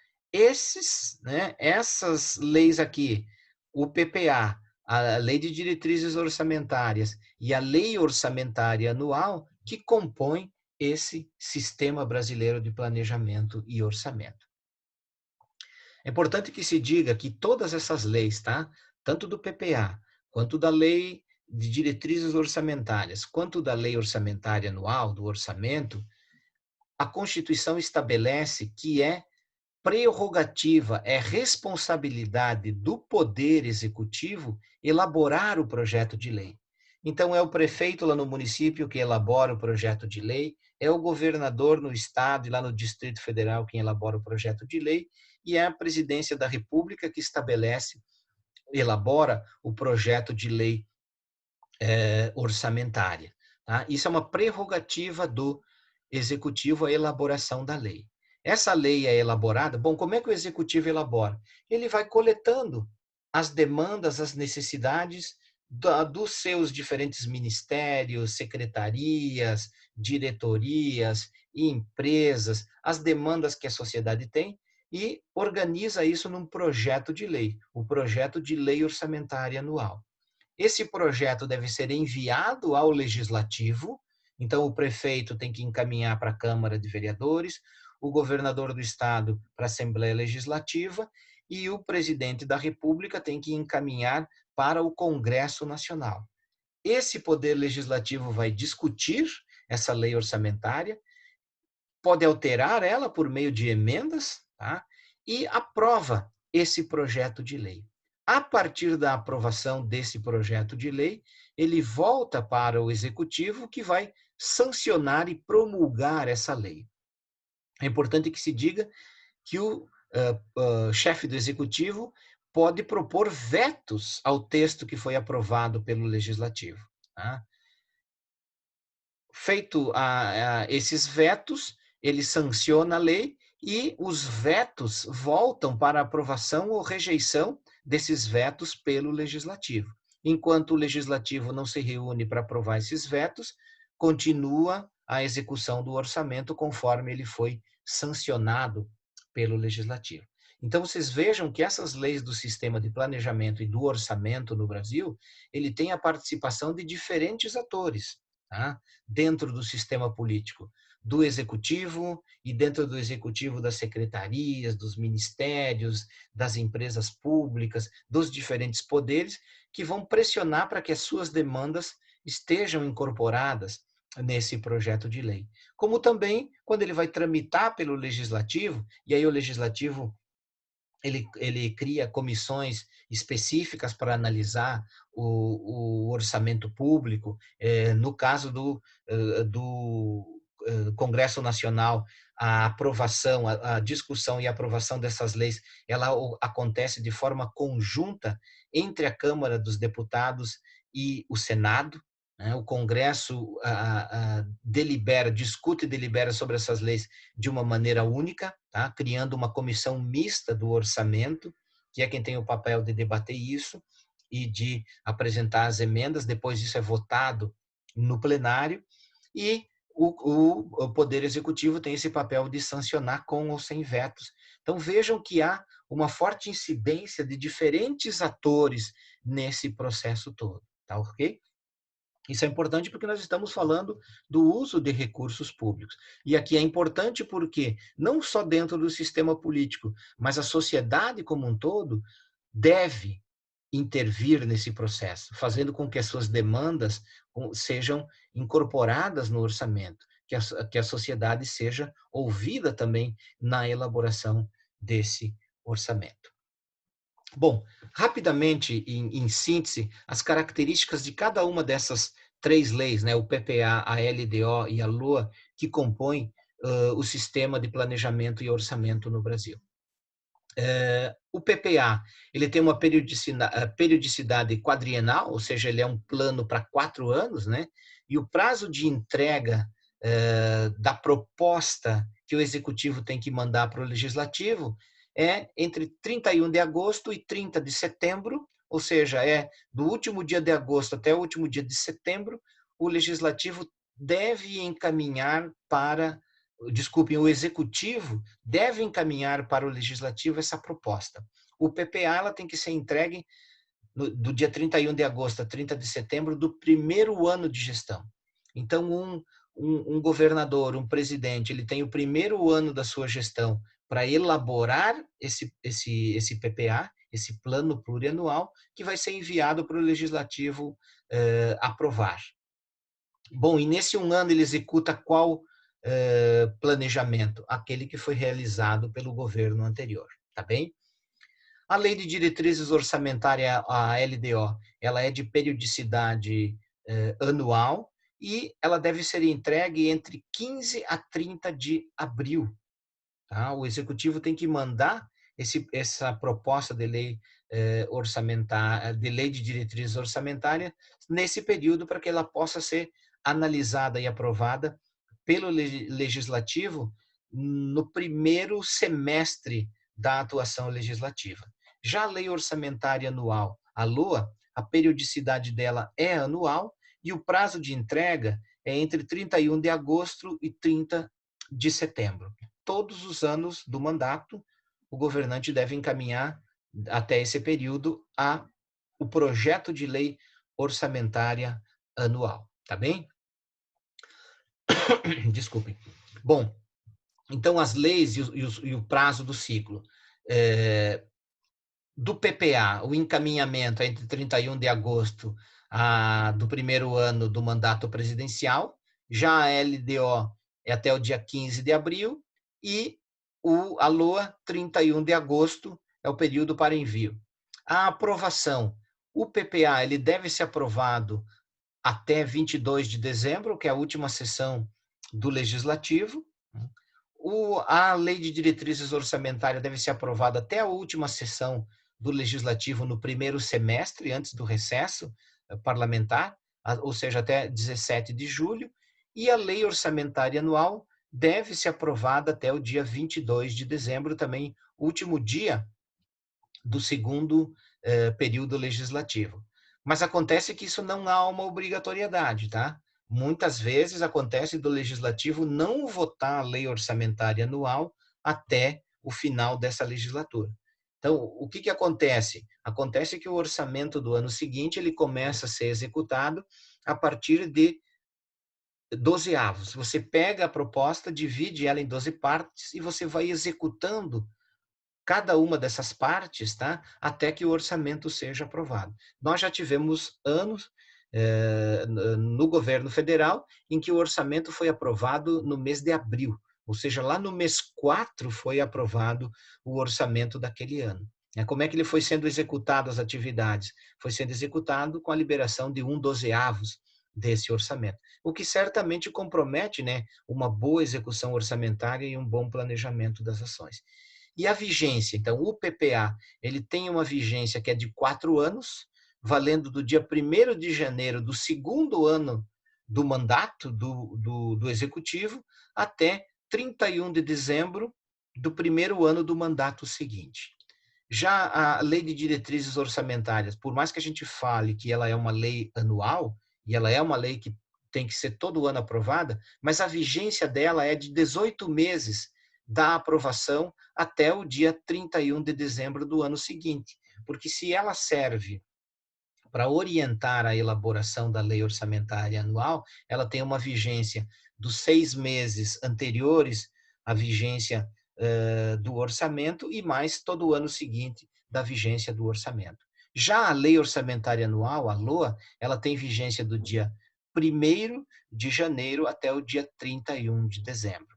essas leis aqui, o PPA, a Lei de Diretrizes Orçamentárias e a Lei Orçamentária Anual, que compõem esse Sistema Brasileiro de Planejamento e Orçamento. É importante que se diga que todas essas leis, tá? Tanto do PPA, quanto da Lei de Diretrizes Orçamentárias, quanto da Lei Orçamentária Anual, do orçamento, a Constituição estabelece que é prerrogativa, é responsabilidade do Poder Executivo elaborar o projeto de lei. Então, é o prefeito lá no município que elabora o projeto de lei, é o governador no estado e lá no Distrito Federal quem elabora o projeto de lei, e é a presidência da República que estabelece, elabora o projeto de lei orçamentária. Tá? Isso é uma prerrogativa do Executivo, a elaboração da lei. Essa lei é elaborada, bom, como é que o Executivo elabora? Ele vai coletando as demandas, as necessidades dos seus diferentes ministérios, secretarias, diretorias, empresas, as demandas que a sociedade tem e organiza isso num projeto de lei, o projeto de lei orçamentária anual. Esse projeto deve ser enviado ao legislativo, então o prefeito tem que encaminhar para a Câmara de Vereadores, o governador do estado para a Assembleia Legislativa e o presidente da República tem que encaminhar para o Congresso Nacional. Esse poder legislativo vai discutir essa lei orçamentária, pode alterar ela por meio de emendas, tá? E aprova esse projeto de lei. A partir da aprovação desse projeto de lei, ele volta para o executivo que vai sancionar e promulgar essa lei. É importante que se diga que o chefe do executivo pode propor vetos ao texto que foi aprovado pelo legislativo. Tá? Feito esses vetos, ele sanciona a lei e os vetos voltam para aprovação ou rejeição desses vetos pelo legislativo. Enquanto o legislativo não se reúne para aprovar esses vetos, continua a execução do orçamento conforme ele foi sancionado pelo legislativo. Então, vocês vejam que essas leis do sistema de planejamento e do orçamento no Brasil, ele tem a participação de diferentes atores, tá? Dentro do sistema político, do executivo e dentro do executivo das secretarias, dos ministérios, das empresas públicas, dos diferentes poderes que vão pressionar para que as suas demandas estejam incorporadas nesse projeto de lei. Como também quando ele vai tramitar pelo legislativo, e aí o legislativo ele cria comissões específicas para analisar o orçamento público. No caso do Congresso Nacional, a aprovação, a discussão e a aprovação dessas leis, ela acontece de forma conjunta entre a Câmara dos Deputados e o Senado. O Congresso delibera, discute e delibera sobre essas leis de uma maneira única, tá? Criando uma comissão mista do orçamento, que é quem tem o papel de debater isso e de apresentar as emendas. Depois isso é votado no plenário e o Poder Executivo tem esse papel de sancionar com ou sem vetos. Então vejam que há uma forte incidência de diferentes atores nesse processo todo, tá ok? Isso é importante porque nós estamos falando do uso de recursos públicos. E aqui é importante porque, não só dentro do sistema político, mas a sociedade como um todo deve intervir nesse processo, fazendo com que as suas demandas sejam incorporadas no orçamento, que a sociedade seja ouvida também na elaboração desse orçamento. Bom, rapidamente, em síntese, as características de cada uma dessas três leis, né, o PPA, a LDO e a LOA, que compõem o sistema de planejamento e orçamento no Brasil. O PPA, ele tem uma periodicidade quadrienal, ou seja, ele é um plano para 4 anos, né? E o prazo de entrega da proposta que o executivo tem que mandar para o legislativo é entre 31 de agosto e 30 de setembro, ou seja, é do último dia de agosto até o último dia de setembro, o legislativo deve encaminhar para, desculpem, o executivo deve encaminhar para o legislativo essa proposta. O PPA ela tem que ser entregue do dia 31 de agosto a 30 de setembro do primeiro ano de gestão. Então, um governador, um presidente, ele tem o primeiro ano da sua gestão para elaborar esse PPA, esse plano plurianual, que vai ser enviado para o legislativo aprovar. Bom, e nesse um ano ele executa qual planejamento? Aquele que foi realizado pelo governo anterior, tá bem? A Lei de Diretrizes Orçamentárias, a LDO, ela é de periodicidade anual e ela deve ser entregue entre 15 a 30 de abril. Tá? O Executivo tem que mandar essa proposta de lei orçamentária, de lei de diretrizes orçamentárias nesse período para que ela possa ser analisada e aprovada pelo Legislativo no primeiro semestre da atuação legislativa. Já a lei orçamentária anual, a LOA, a periodicidade dela é anual e o prazo de entrega é entre 31 de agosto e 30 de setembro. Todos os anos do mandato, o governante deve encaminhar até esse período o projeto de lei orçamentária anual, tá bem? Desculpem. Bom, então as leis e o prazo do ciclo. Do PPA, o encaminhamento é entre 31 de agosto do primeiro ano do mandato presidencial, já a LDO é até o dia 15 de abril e a LOA, 31 de agosto, é o período para envio. A aprovação, o PPA ele deve ser aprovado até 22 de dezembro, que é a última sessão do Legislativo. A Lei de Diretrizes Orçamentárias deve ser aprovada até a última sessão do Legislativo no primeiro semestre, antes do recesso parlamentar, ou seja, até 17 de julho, e a Lei Orçamentária Anual deve ser aprovada até o dia 22 de dezembro, também último dia do segundo período legislativo. Mas acontece que isso não há uma obrigatoriedade, tá? Muitas vezes acontece do legislativo não votar a lei orçamentária anual até o final dessa legislatura. Então, o que acontece? Acontece que o orçamento do ano seguinte ele começa a ser executado a partir de 12 avos. Você pega a proposta, divide ela em 12 partes e você vai executando cada uma dessas partes, tá? Até que o orçamento seja aprovado. Nós já tivemos anos no governo federal em que o orçamento foi aprovado no mês de abril, ou seja, lá no mês 4 foi aprovado o orçamento daquele ano. Como é que ele foi sendo executado as atividades? Foi sendo executado com a liberação de 1/12 desse orçamento, o que certamente compromete, né, uma boa execução orçamentária e um bom planejamento das ações. E a vigência, então, o PPA, ele tem uma vigência que é de 4 anos, valendo do dia 1º de janeiro do segundo ano do mandato do Executivo até 31 de dezembro do primeiro ano do mandato seguinte. Já a Lei de Diretrizes Orçamentárias, por mais que a gente fale que ela é uma lei anual, e ela é uma lei que tem que ser todo ano aprovada, mas a vigência dela é de 18 meses da aprovação até o dia 31 de dezembro do ano seguinte. Porque se ela serve para orientar a elaboração da lei orçamentária anual, ela tem uma vigência dos 6 meses anteriores à vigência do orçamento e mais todo o ano seguinte da vigência do orçamento. Já a lei orçamentária anual, a LOA, ela tem vigência do dia 1º de janeiro até o dia 31 de dezembro.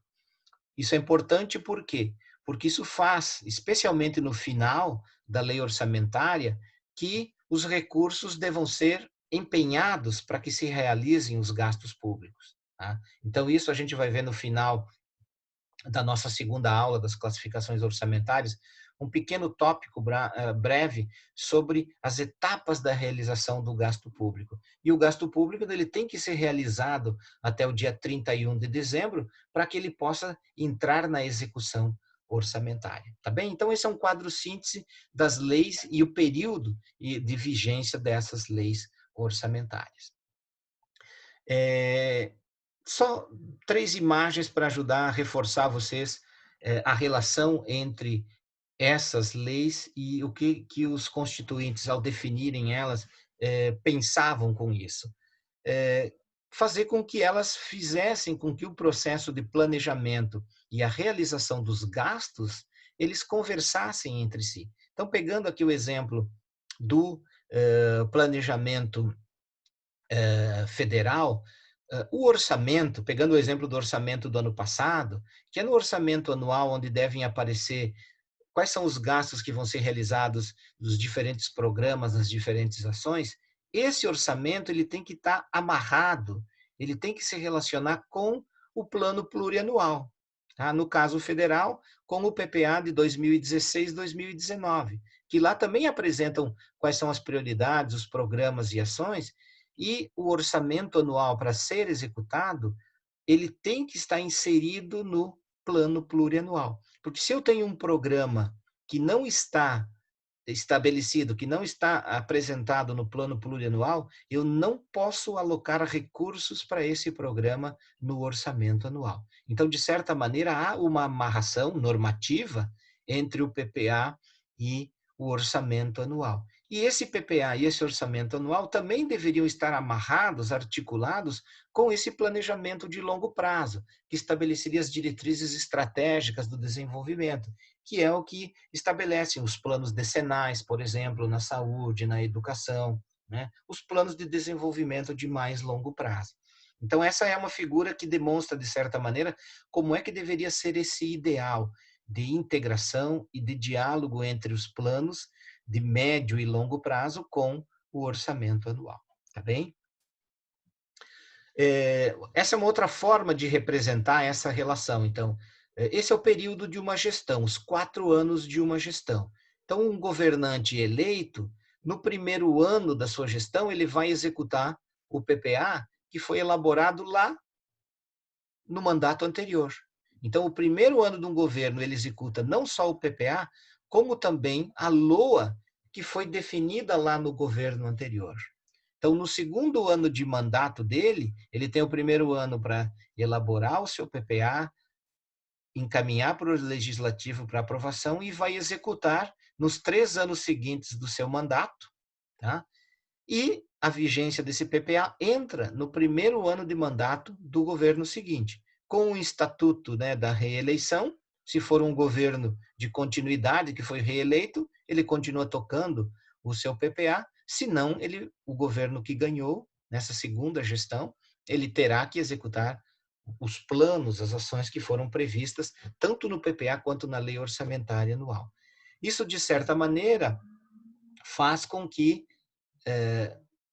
Isso é importante por quê? Porque isso faz, especialmente no final da lei orçamentária, que os recursos devam ser empenhados para que se realizem os gastos públicos. Tá? Então, isso a gente vai ver no final da nossa segunda aula das classificações orçamentárias, um pequeno tópico breve sobre as etapas da realização do gasto público. E o gasto público ele tem que ser realizado até o dia 31 de dezembro para que ele possa entrar na execução orçamentária. Tá bem? Então, esse é um quadro síntese das leis e o período de vigência dessas leis orçamentárias. Só 3 imagens para ajudar a reforçar vocês a relação entre essas leis e o que os constituintes, ao definirem elas, pensavam com isso. Fazer com que elas fizessem com que o processo de planejamento e a realização dos gastos, eles conversassem entre si. Então, pegando aqui o exemplo do planejamento federal, o orçamento, pegando o exemplo do orçamento do ano passado, que é no orçamento anual onde devem aparecer quais são os gastos que vão ser realizados nos diferentes programas, nas diferentes ações, esse orçamento ele tem que estar amarrado, ele tem que se relacionar com o plano plurianual. Tá? No caso federal, com o PPA de 2016-2019, que lá também apresentam quais são as prioridades, os programas e ações, e o orçamento anual para ser executado, ele tem que estar inserido no plano plurianual. Porque se eu tenho um programa que não está estabelecido, que não está apresentado no plano plurianual, eu não posso alocar recursos para esse programa no orçamento anual. Então, de certa maneira, há uma amarração normativa entre o PPA e o orçamento anual. E esse PPA e esse orçamento anual também deveriam estar amarrados, articulados com esse planejamento de longo prazo, que estabeleceria as diretrizes estratégicas do desenvolvimento, que é o que estabelecem os planos decenais, por exemplo, na saúde, na educação, né? Os planos de desenvolvimento de mais longo prazo. Então, essa é uma figura que demonstra, de certa maneira, como é que deveria ser esse ideal de integração e de diálogo entre os planos de médio e longo prazo com o orçamento anual. Tá bem? Essa é uma outra forma de representar essa relação. Então, esse é o período de uma gestão, os 4 anos de uma gestão. Então, um governante eleito, no primeiro ano da sua gestão, ele vai executar o PPA que foi elaborado lá no mandato anterior. Então, o primeiro ano de um governo, ele executa não só o PPA, como também a LOA, que foi definida lá no governo anterior. Então, no segundo ano de mandato dele, ele tem o primeiro ano para elaborar o seu PPA, encaminhar para o legislativo para aprovação e vai executar nos 3 anos seguintes do seu mandato, tá? E a vigência desse PPA entra no primeiro ano de mandato do governo seguinte, com o estatuto, né, da reeleição. Se for um governo de continuidade que foi reeleito, ele continua tocando o seu PPA, senão o governo que ganhou nessa segunda gestão, ele terá que executar os planos, as ações que foram previstas, tanto no PPA quanto na lei orçamentária anual. Isso, de certa maneira, faz com que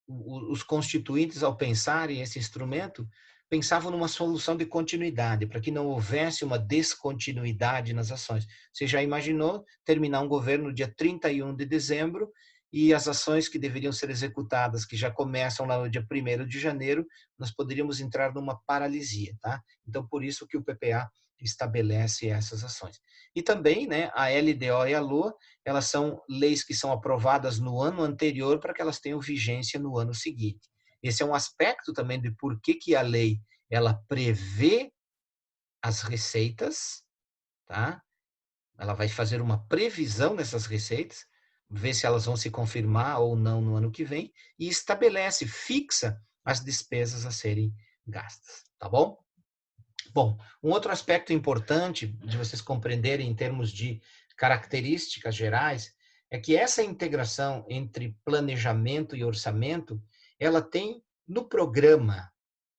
os constituintes, ao pensarem esse instrumento, pensavam numa solução de continuidade, para que não houvesse uma descontinuidade nas ações. Você já imaginou terminar um governo no dia 31 de dezembro e as ações que deveriam ser executadas, que já começam lá no dia 1º de janeiro, nós poderíamos entrar numa paralisia, tá? Então, por isso que o PPA estabelece essas ações. E também, né, a LDO e a LOA, elas são leis que são aprovadas no ano anterior para que elas tenham vigência no ano seguinte. Esse é um aspecto também de por que a lei ela prevê as receitas, tá? Ela vai fazer uma previsão dessas receitas, ver se elas vão se confirmar ou não no ano que vem e estabelece, fixa as despesas a serem gastas, tá bom? Bom, um outro aspecto importante de vocês compreenderem em termos de características gerais é que essa integração entre planejamento e orçamento, ela tem no programa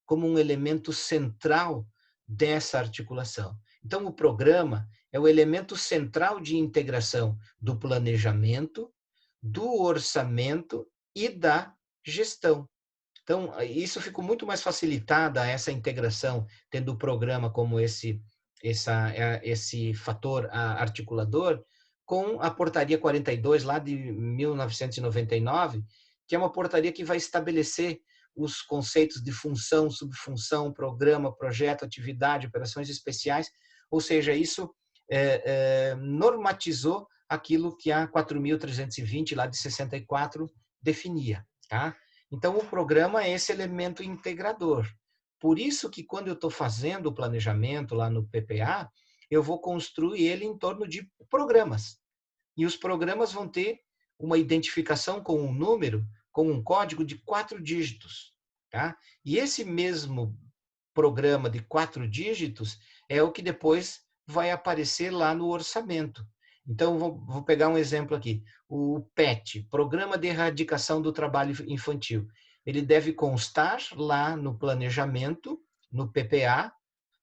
como um elemento central dessa articulação. Então, o programa é o elemento central de integração do planejamento, do orçamento e da gestão. Então, isso ficou muito mais facilitada essa integração, tendo o programa como esse fator articulador, com a portaria 42, lá de 1999, que é uma portaria que vai estabelecer os conceitos de função, subfunção, programa, projeto, atividade, operações especiais, ou seja, isso normatizou aquilo que a 4.320, lá de 64, definia, tá? Então, o programa é esse elemento integrador. Por isso que quando eu estou fazendo o planejamento lá no PPA, eu vou construir ele em torno de programas. E os programas vão ter uma identificação com um número, com um código de 4 dígitos. Tá? E esse mesmo programa de 4 dígitos é o que depois vai aparecer lá no orçamento. Então, vou pegar um exemplo aqui. O PET, Programa de Erradicação do Trabalho Infantil. Ele deve constar lá no planejamento, no PPA,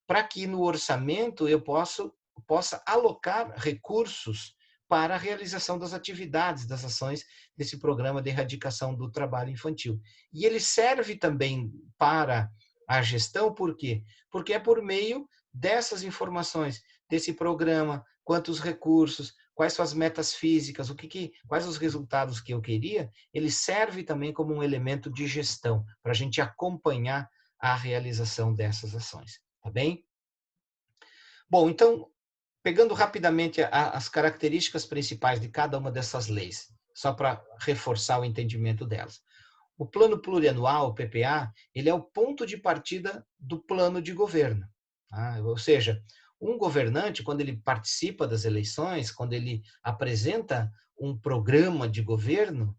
para que no orçamento eu possa alocar recursos para a realização das atividades, das ações desse programa de erradicação do trabalho infantil. E ele serve também para a gestão, por quê? Porque é por meio dessas informações, desse programa, quantos recursos, quais são as metas físicas, quais os resultados que eu queria, ele serve também como um elemento de gestão, para a gente acompanhar a realização dessas ações, tá bem? Bom, então, Pegando rapidamente as características principais de cada uma dessas leis, só para reforçar o entendimento delas. O plano plurianual, o PPA, ele é o ponto de partida do plano de governo. Tá? Ou seja, um governante, quando ele participa das eleições, quando ele apresenta um programa de governo,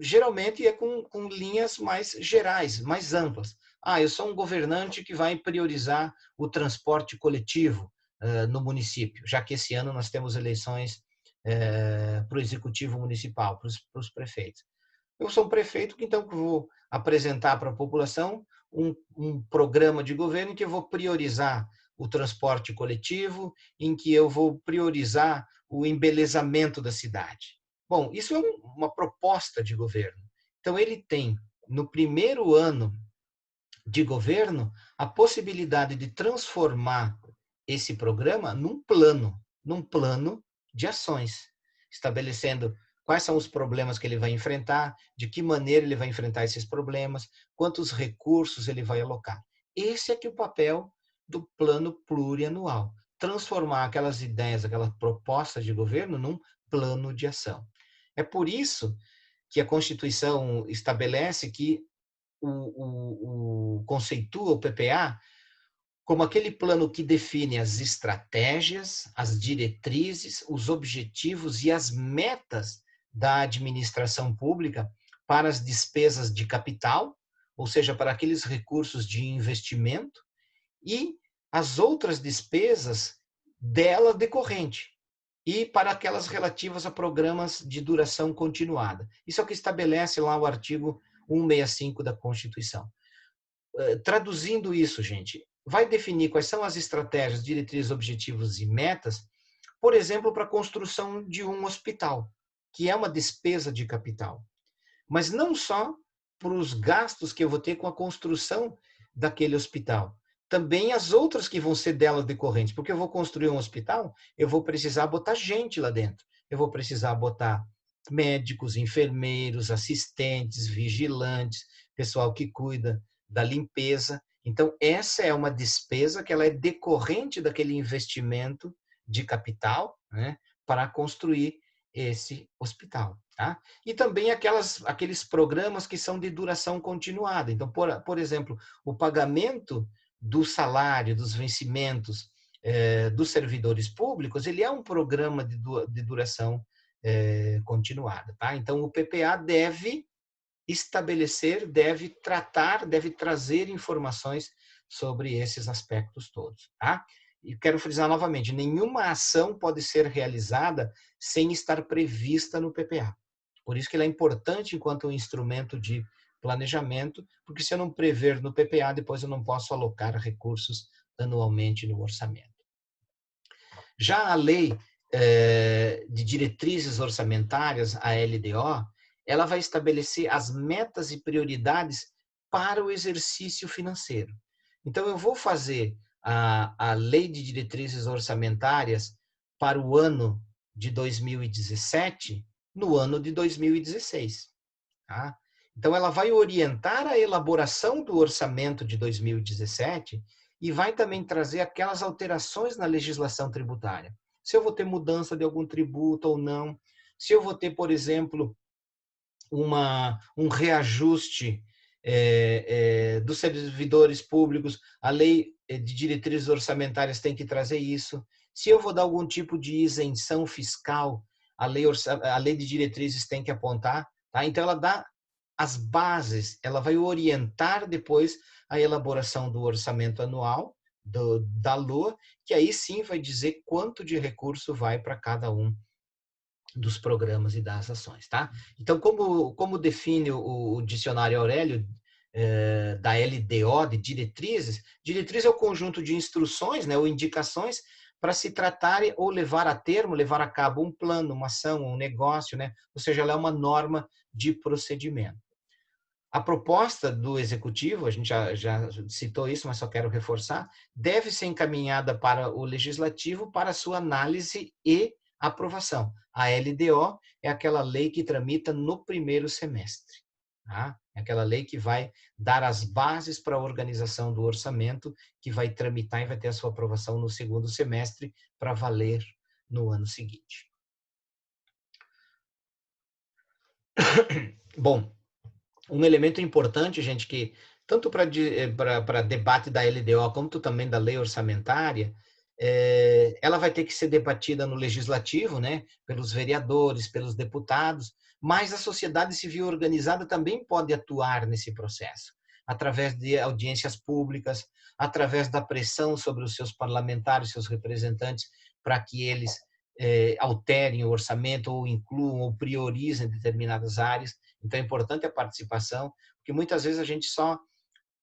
geralmente é com linhas mais gerais, mais amplas. Eu sou um governante que vai priorizar o transporte coletivo no município, já que esse ano nós temos eleições para o executivo municipal, para os prefeitos. Eu sou um prefeito que então vou apresentar para a população um programa de governo em que eu vou priorizar o transporte coletivo, em que eu vou priorizar o embelezamento da cidade. Bom, isso é uma proposta de governo. Então, ele tem, no primeiro ano de governo, a possibilidade de transformar esse programa num plano de ações, estabelecendo quais são os problemas que ele vai enfrentar, de que maneira ele vai enfrentar esses problemas, quantos recursos ele vai alocar. Esse é que é o papel do plano plurianual, transformar aquelas ideias, aquelas propostas de governo num plano de ação. É por isso que a Constituição estabelece que conceitua o PPA como aquele plano que define as estratégias, as diretrizes, os objetivos e as metas da administração pública para as despesas de capital, ou seja, para aqueles recursos de investimento, e as outras despesas dela decorrente, e para aquelas relativas a programas de duração continuada. Isso é o que estabelece lá o artigo 165 da Constituição. Traduzindo isso, gente, vai definir quais são as estratégias, diretrizes, objetivos e metas, por exemplo, para a construção de um hospital, que é uma despesa de capital. Mas não só para os gastos que eu vou ter com a construção daquele hospital, também as outras que vão ser delas decorrentes, porque eu vou construir um hospital, eu vou precisar botar gente lá dentro, eu vou precisar botar médicos, enfermeiros, assistentes, vigilantes, pessoal que cuida da limpeza. Então, essa é uma despesa que ela é decorrente daquele investimento de capital, né, para construir esse hospital. Tá? E também aqueles programas que são de duração continuada. Então, por exemplo, o pagamento do salário, dos vencimentos dos servidores públicos, ele é um programa de duração continuada. Tá? Então, o PPA deve estabelecer, deve tratar, deve trazer informações sobre esses aspectos todos. Tá? E quero frisar novamente, nenhuma ação pode ser realizada sem estar prevista no PPA. Por isso que ele é importante enquanto um instrumento de planejamento, porque se eu não prever no PPA, depois eu não posso alocar recursos anualmente no orçamento. Já a lei de diretrizes orçamentárias, a LDO, ela vai estabelecer as metas e prioridades para o exercício financeiro. Então, eu vou fazer a lei de diretrizes orçamentárias para o ano de 2017 no ano de 2016. Tá? Então, ela vai orientar a elaboração do orçamento de 2017 e vai também trazer aquelas alterações na legislação tributária. Se eu vou ter mudança de algum tributo ou não, se eu vou ter, por exemplo, um reajuste dos servidores públicos, a lei de diretrizes orçamentárias tem que trazer isso. Se eu vou dar algum tipo de isenção fiscal, a lei de diretrizes tem que apontar. Tá? Então, ela dá as bases, ela vai orientar depois a elaboração do orçamento anual da LOA, que aí sim vai dizer quanto de recurso vai para cada um dos programas e das ações. Tá? Então, como define o dicionário Aurélio da LDO, de diretrizes, diretriz é o conjunto de instruções, né, ou indicações para se tratar ou levar a termo, levar a cabo um plano, uma ação, um negócio, né? Ou seja, ela é uma norma de procedimento. A proposta do executivo, a gente já citou isso, mas só quero reforçar, deve ser encaminhada para o legislativo para sua análise e aprovação. A LDO é aquela lei que tramita no primeiro semestre. Tá? É aquela lei que vai dar as bases para a organização do orçamento, que vai tramitar e vai ter a sua aprovação no segundo semestre para valer no ano seguinte. Bom, um elemento importante, gente, que tanto para debate da LDO como também da lei orçamentária, ela vai ter que ser debatida no legislativo, né, pelos vereadores, pelos deputados, mas a sociedade civil organizada também pode atuar nesse processo, através de audiências públicas, através da pressão sobre os seus parlamentares, seus representantes, para que eles alterem o orçamento ou incluam ou priorizem determinadas áreas. Então, é importante a participação, porque muitas vezes a gente só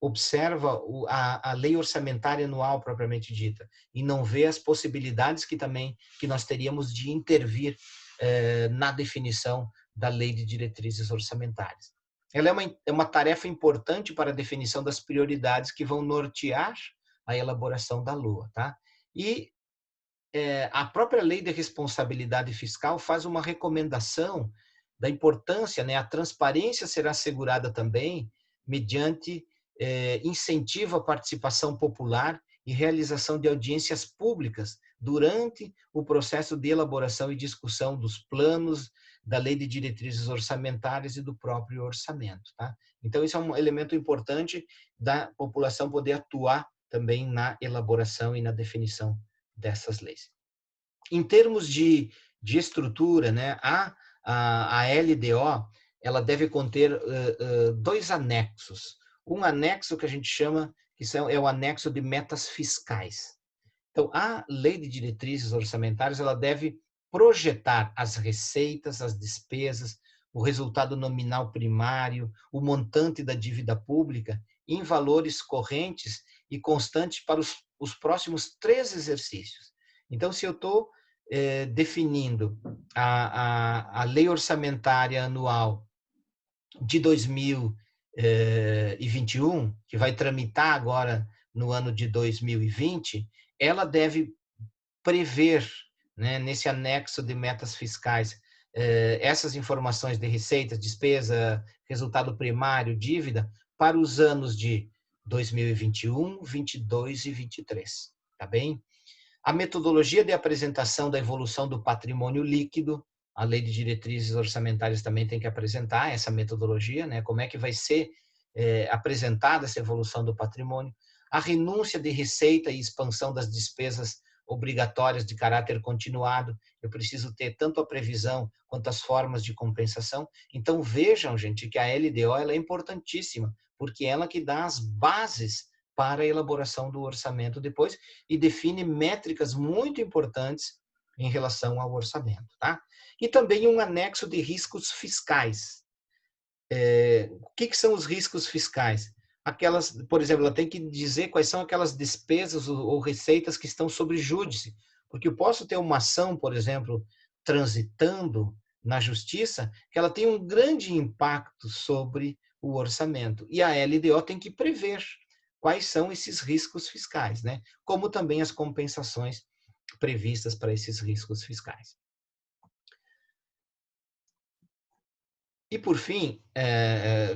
observa a lei orçamentária anual propriamente dita e não vê as possibilidades que nós teríamos de intervir na definição da lei de diretrizes orçamentárias. Ela é uma tarefa importante para a definição das prioridades que vão nortear a elaboração da LOA, tá? E a própria lei de responsabilidade fiscal faz uma recomendação da importância, né? A transparência será assegurada também mediante incentivo à participação popular e realização de audiências públicas durante o processo de elaboração e discussão dos planos, da lei de diretrizes orçamentárias e do próprio orçamento, tá? Então, isso é um elemento importante da população poder atuar também na elaboração e na definição dessas leis. Em termos de estrutura, né, a LDO ela deve conter dois anexos. Um anexo que a gente chama, que é o anexo de metas fiscais. Então, a lei de diretrizes orçamentárias ela deve projetar as receitas, as despesas, o resultado nominal primário, o montante da dívida pública em valores correntes e constantes para os próximos 3 exercícios. Então, se eu estou definindo a lei orçamentária anual de 2021, que vai tramitar agora no ano de 2020, ela deve prever, né, nesse anexo de metas fiscais, essas informações de receita, despesa, resultado primário, dívida, para os anos de 2021, 22 e 23, tá bem? A metodologia de apresentação da evolução do patrimônio líquido, a lei de diretrizes orçamentárias também tem que apresentar essa metodologia, né? Como é que vai ser apresentada essa evolução do patrimônio, a renúncia de receita e expansão das despesas obrigatórias de caráter continuado. Eu preciso ter tanto a previsão quanto as formas de compensação. Então, vejam, gente, que a LDO ela é importantíssima, porque ela que dá as bases para a elaboração do orçamento depois e define métricas muito importantes em relação ao orçamento, tá? E também um anexo de riscos fiscais. O que são os riscos fiscais? Aquelas, por exemplo, ela tem que dizer quais são aquelas despesas ou receitas que estão sob júdice, porque eu posso ter uma ação, por exemplo, transitando na justiça, que ela tem um grande impacto sobre o orçamento. E a LDO tem que prever quais são esses riscos fiscais, né? Como também as compensações previstas para esses riscos fiscais. E, por fim,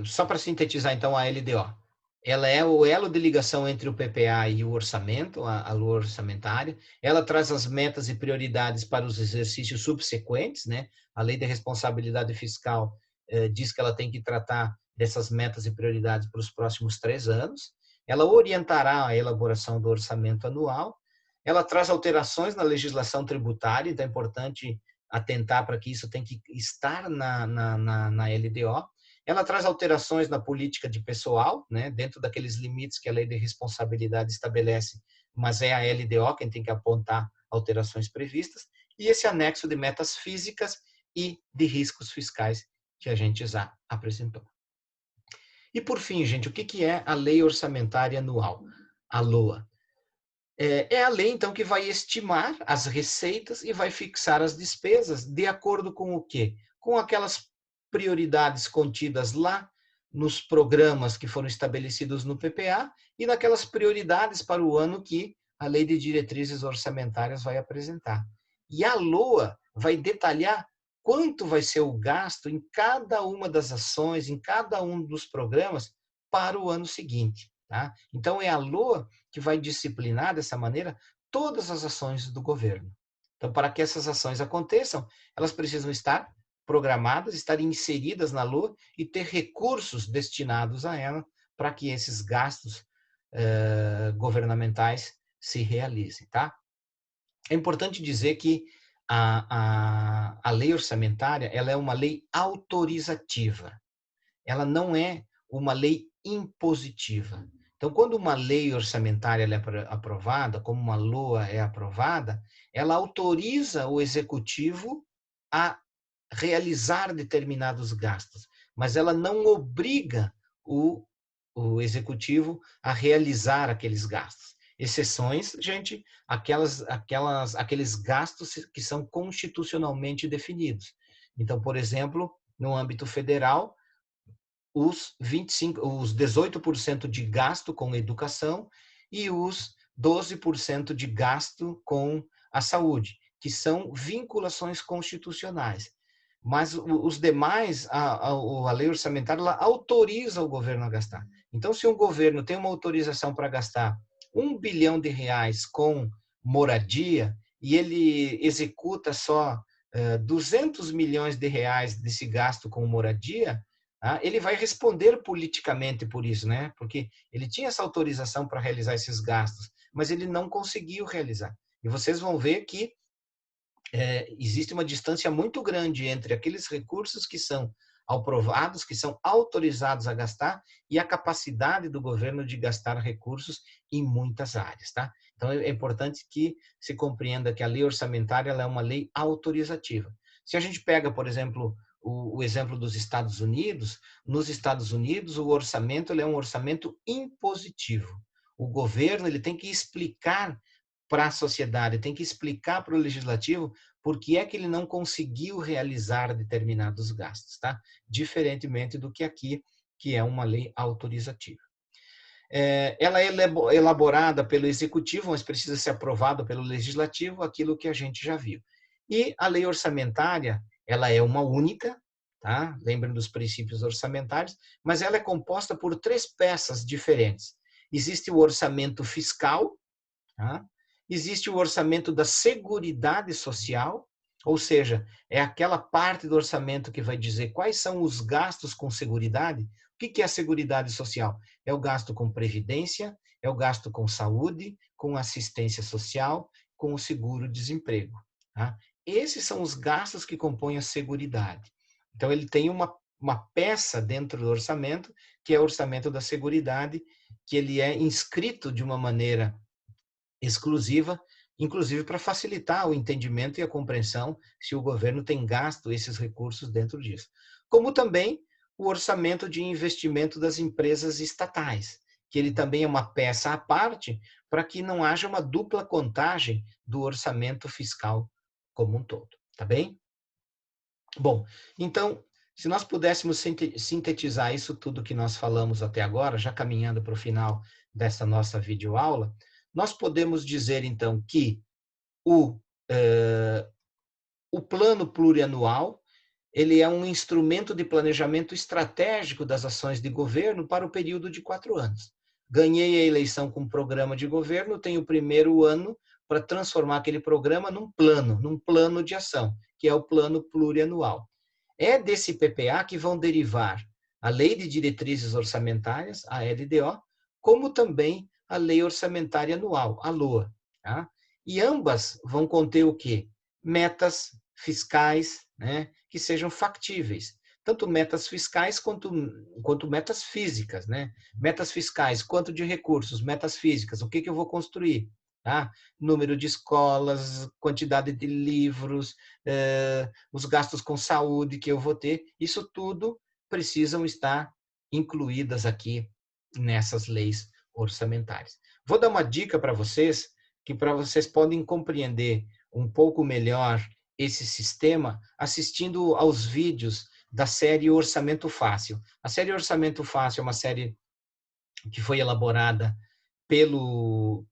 só para sintetizar, então, a LDO. Ela é o elo de ligação entre o PPA e o orçamento, a lua orçamentária. Ela traz as metas e prioridades para os exercícios subsequentes, né? A lei de responsabilidade fiscal diz que ela tem que tratar dessas metas e prioridades para os próximos 3 anos. Ela orientará a elaboração do orçamento anual. Ela traz alterações na legislação tributária, então é importante atentar para que isso tem que estar na LDO. Ela traz alterações na política de pessoal, né, dentro daqueles limites que a lei de responsabilidade estabelece, mas é a LDO quem tem que apontar alterações previstas, e esse anexo de metas físicas e de riscos fiscais que a gente já apresentou. E, por fim, gente, o que é a Lei Orçamentária Anual, a LOA? É a lei, então, que vai estimar as receitas e vai fixar as despesas de acordo com o quê? Com aquelas prioridades contidas lá nos programas que foram estabelecidos no PPA e naquelas prioridades para o ano que a Lei de Diretrizes Orçamentárias vai apresentar. E a LOA vai detalhar quanto vai ser o gasto em cada uma das ações, em cada um dos programas para o ano seguinte. Tá? Então, é a LOA que vai disciplinar dessa maneira todas as ações do governo. Então, para que essas ações aconteçam, elas precisam estar programadas, estar inseridas na LOA e ter recursos destinados a ela para que esses gastos governamentais se realizem. Tá? É importante dizer que a lei orçamentária ela é uma lei autorizativa. Ela não é uma lei impositiva. Então, quando uma lei orçamentária é aprovada, como uma LOA é aprovada, ela autoriza o executivo a realizar determinados gastos, mas ela não obriga o executivo a realizar aqueles gastos. Exceções, gente, aqueles gastos que são constitucionalmente definidos. Então, por exemplo, no âmbito federal, os 18% de gasto com educação e os 12% de gasto com a saúde, que são vinculações constitucionais. Mas os demais, a lei orçamentária, ela autoriza o governo a gastar. Então, se um governo tem uma autorização para gastar R$1 bilhão com moradia e ele executa só 200 milhões de reais desse gasto com moradia, ele vai responder politicamente por isso, né? Porque ele tinha essa autorização para realizar esses gastos, mas ele não conseguiu realizar. E vocês vão ver que existe uma distância muito grande entre aqueles recursos que são aprovados, que são autorizados a gastar, e a capacidade do governo de gastar recursos em muitas áreas, tá? Então, é importante que se compreenda que a lei orçamentária ela é uma lei autorizativa. Se a gente pega, por exemplo, o exemplo dos Estados Unidos, nos Estados Unidos o orçamento ele é um orçamento impositivo. O governo ele tem que explicar para a sociedade, tem que explicar para o legislativo por que é que ele não conseguiu realizar determinados gastos, tá? Diferentemente do que aqui, que é uma lei autorizativa. Ela é elaborada pelo executivo, mas precisa ser aprovada pelo legislativo, aquilo que a gente já viu. E a lei orçamentária, ela é uma única, tá? Lembrem dos princípios orçamentários, mas ela é composta por 3 peças diferentes. Existe o orçamento fiscal, tá? Existe o orçamento da Seguridade Social, ou seja, é aquela parte do orçamento que vai dizer quais são os gastos com seguridade. O que é a Seguridade Social? É o gasto com previdência, é o gasto com saúde, com assistência social, com o seguro-desemprego. Tá? Esses são os gastos que compõem a Seguridade. Então, ele tem uma peça dentro do orçamento, que é o orçamento da Seguridade, que ele é inscrito de uma maneira exclusiva, inclusive para facilitar o entendimento e a compreensão se o governo tem gasto esses recursos dentro disso. Como também o orçamento de investimento das empresas estatais, que ele também é uma peça à parte para que não haja uma dupla contagem do orçamento fiscal como um todo, tá bem? Bom, então, se nós pudéssemos sintetizar isso tudo que nós falamos até agora, já caminhando para o final dessa nossa videoaula, nós podemos dizer, então, que o plano plurianual ele é um instrumento de planejamento estratégico das ações de governo para o período de 4 anos. Ganhei a eleição com um programa de governo, tenho o primeiro ano para transformar aquele programa num plano de ação, que é o plano plurianual. É desse PPA que vão derivar a Lei de Diretrizes Orçamentárias, a LDO, como também a Lei Orçamentária Anual, a LOA. Tá? E ambas vão conter o quê? Metas fiscais, né, que sejam factíveis. Tanto metas fiscais quanto metas físicas. Né? Metas fiscais, quanto de recursos, metas físicas, o que eu vou construir? Tá? Número de escolas, quantidade de livros, os gastos com saúde que eu vou ter, isso tudo precisam estar incluídas aqui nessas leis orçamentárias. Vou dar uma dica para vocês, que para vocês podem compreender um pouco melhor esse sistema assistindo aos vídeos da série Orçamento Fácil. A série Orçamento Fácil é uma série que foi elaborada pelo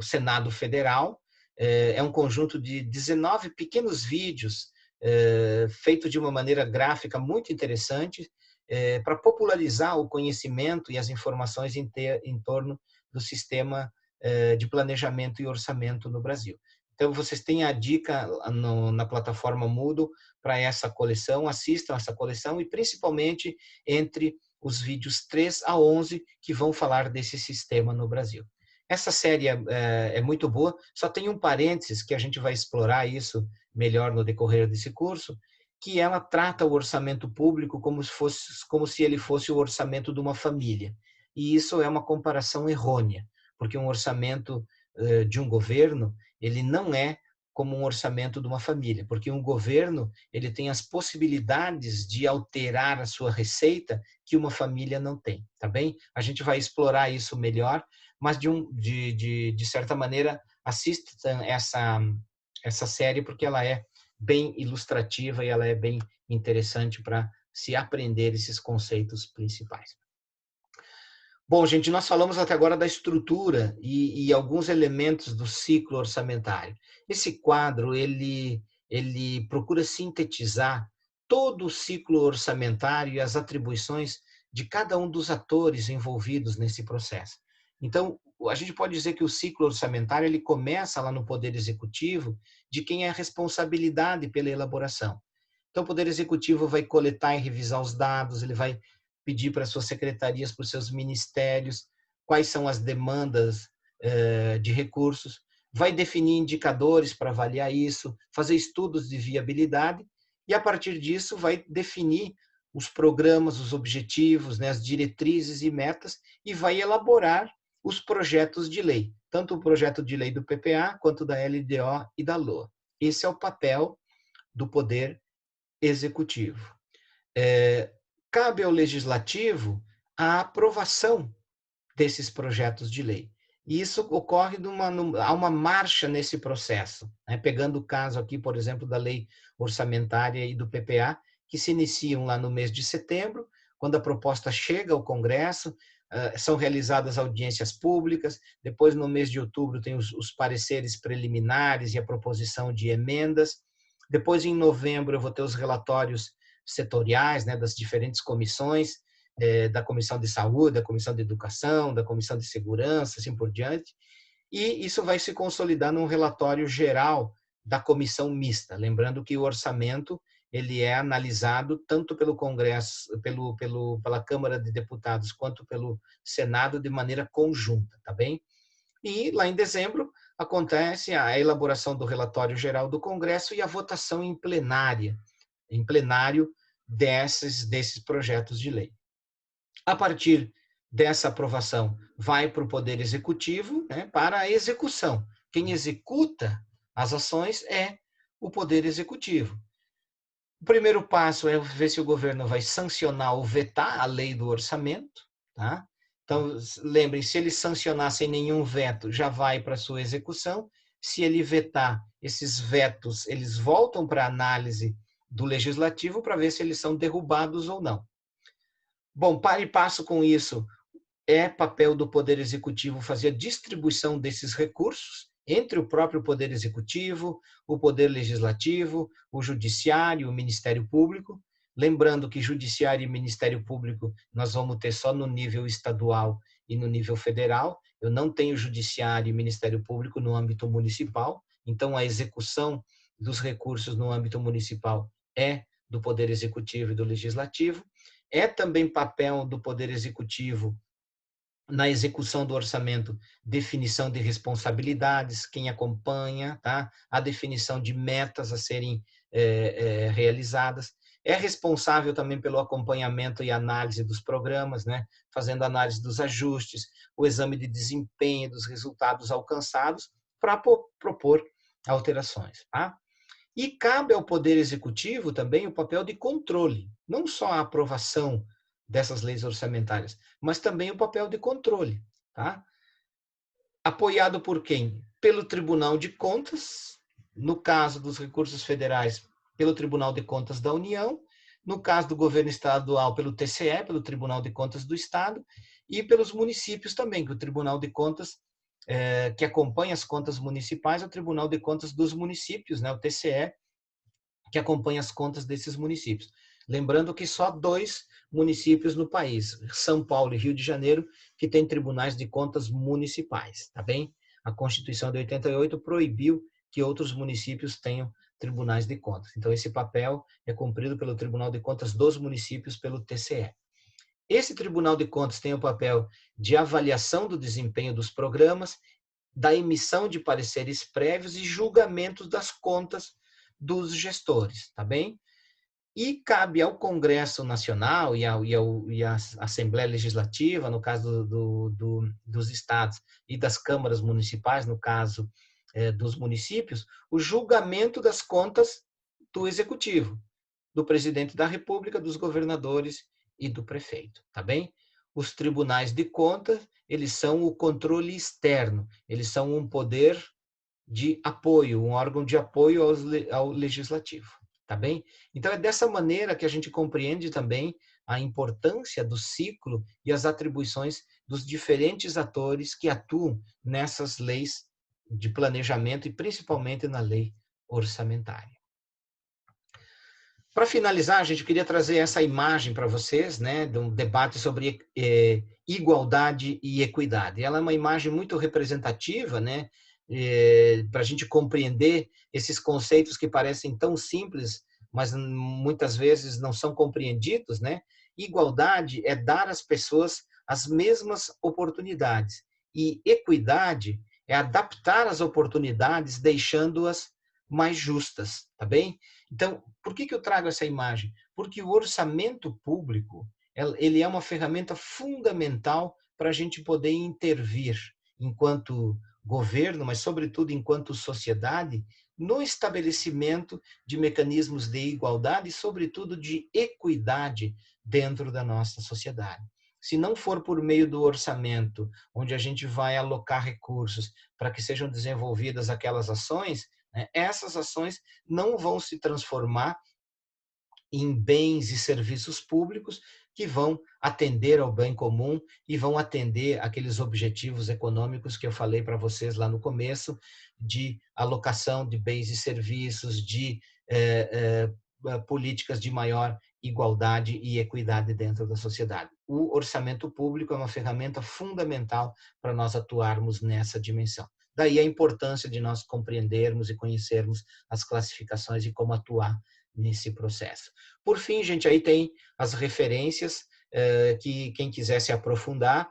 Senado Federal. É um conjunto de 19 pequenos vídeos feito de uma maneira gráfica muito interessante, para popularizar o conhecimento e as informações em torno do sistema de planejamento e orçamento no Brasil. Então, vocês têm a dica na plataforma Moodle para essa coleção, assistam essa coleção e principalmente entre os vídeos 3 a 11 que vão falar desse sistema no Brasil. Essa série é muito boa, só tem um parênteses que a gente vai explorar isso melhor no decorrer desse curso, que ela trata o orçamento público como se ele fosse o orçamento de uma família. E isso é uma comparação errônea, porque um orçamento de um governo, ele não é como um orçamento de uma família, porque um governo ele tem as possibilidades de alterar a sua receita que uma família não tem, tá bem? A gente vai explorar isso melhor, mas de certa maneira assistam essa série porque ela é bem ilustrativa e ela é bem interessante para se aprender esses conceitos principais. Bom, gente, nós falamos até agora da estrutura e alguns elementos do ciclo orçamentário. Esse quadro, ele procura sintetizar todo o ciclo orçamentário e as atribuições de cada um dos atores envolvidos nesse processo. Então, a gente pode dizer que o ciclo orçamentário ele começa lá no Poder Executivo, de quem é a responsabilidade pela elaboração. Então, o Poder Executivo vai coletar e revisar os dados, ele vai pedir para suas secretarias, para os seus ministérios, quais são as demandas de recursos, vai definir indicadores para avaliar isso, fazer estudos de viabilidade e, a partir disso, vai definir os programas, os objetivos, né, as diretrizes e metas e vai elaborar os projetos de lei, tanto o projeto de lei do PPA quanto da LDO e da LOA. Esse é o papel do Poder Executivo. Cabe ao Legislativo a aprovação desses projetos de lei. E isso ocorre há uma marcha nesse processo, né? Pegando o caso aqui, por exemplo, da lei orçamentária e do PPA, que se iniciam lá no mês de setembro, quando a proposta chega ao Congresso, são realizadas audiências públicas, depois no mês de outubro tem os pareceres preliminares e a proposição de emendas, depois em novembro eu vou ter os relatórios setoriais, né, das diferentes comissões, da Comissão de Saúde, da Comissão de Educação, da Comissão de Segurança, assim por diante, e isso vai se consolidar num relatório geral da comissão mista, lembrando que o orçamento ele é analisado tanto pelo Congresso, pela Câmara de Deputados, quanto pelo Senado de maneira conjunta, tá bem? E lá em dezembro acontece a elaboração do relatório geral do Congresso e a votação em plenário desses projetos de lei. A partir dessa aprovação, vai para o Poder Executivo, né, para a execução. Quem executa as ações é o Poder Executivo. O primeiro passo é ver se o governo vai sancionar ou vetar a lei do orçamento, tá? Então, lembrem, se ele sancionar sem nenhum veto, já vai para a sua execução. Se ele vetar, esses vetos, eles voltam para a análise do Legislativo para ver se eles são derrubados ou não. Bom, para e passo com isso, é papel do Poder Executivo fazer a distribuição desses recursos entre o próprio Poder Executivo, o Poder Legislativo, o Judiciário, o Ministério Público. Lembrando que Judiciário e Ministério Público nós vamos ter só no nível estadual e no nível federal. Eu não tenho Judiciário e Ministério Público no âmbito municipal, então a execução dos recursos no âmbito municipal é do Poder Executivo e do Legislativo. É também papel do Poder Executivo na execução do orçamento, definição de responsabilidades, quem acompanha, tá? A definição de metas a serem realizadas. É responsável também pelo acompanhamento e análise dos programas, né? Fazendo análise dos ajustes, o exame de desempenho dos resultados alcançados para propor alterações. Tá? E cabe ao Poder Executivo também o papel de controle, não só a aprovação dessas leis orçamentárias, mas também o papel de controle. Tá? Apoiado por quem? Pelo Tribunal de Contas, no caso dos recursos federais, pelo Tribunal de Contas da União, no caso do governo estadual, pelo TCE, pelo Tribunal de Contas do Estado, e pelos municípios também, que o Tribunal de Contas, que acompanha as contas municipais, é o Tribunal de Contas dos municípios, né, o TCE, que acompanha as contas desses municípios. Lembrando que só 2 municípios no país, São Paulo e Rio de Janeiro, que têm tribunais de contas municipais, tá bem? A Constituição de 88 proibiu que outros municípios tenham tribunais de contas. Então, esse papel é cumprido pelo Tribunal de Contas dos municípios, pelo TCE. Esse Tribunal de Contas tem o papel de avaliação do desempenho dos programas, da emissão de pareceres prévios e julgamentos das contas dos gestores, tá bem? E cabe ao Congresso Nacional e à Assembleia Legislativa, no caso dos estados, e das câmaras municipais, no caso dos municípios, o julgamento das contas do Executivo, do Presidente da República, dos governadores e do prefeito, tá bem? Os tribunais de contas, eles são o controle externo, eles são um poder de apoio, um órgão de apoio ao legislativo, tá bem? Então é dessa maneira que a gente compreende também a importância do ciclo e as atribuições dos diferentes atores que atuam nessas leis de planejamento e principalmente na lei orçamentária. Para finalizar, a gente queria trazer essa imagem para vocês, né, de um debate sobre igualdade e equidade. Ela é uma imagem muito representativa, né, para a gente compreender esses conceitos que parecem tão simples, mas muitas vezes não são compreendidos, né? Igualdade é dar às pessoas as mesmas oportunidades e equidade é adaptar as oportunidades, deixando-as mais justas, tá bem? Então, por que eu trago essa imagem? Porque o orçamento público, ele é uma ferramenta fundamental para a gente poder intervir enquanto governo, mas sobretudo enquanto sociedade, no estabelecimento de mecanismos de igualdade e sobretudo de equidade dentro da nossa sociedade. Se não for por meio do orçamento, onde a gente vai alocar recursos para que sejam desenvolvidas aquelas ações, essas ações não vão se transformar em bens e serviços públicos que vão atender ao bem comum e vão atender aqueles objetivos econômicos que eu falei para vocês lá no começo, de alocação de bens e serviços, de políticas de maior igualdade e equidade dentro da sociedade. O orçamento público é uma ferramenta fundamental para nós atuarmos nessa dimensão. Daí a importância de nós compreendermos e conhecermos as classificações e como atuar nesse processo. Por fim, gente, aí tem as referências que quem quiser se aprofundar,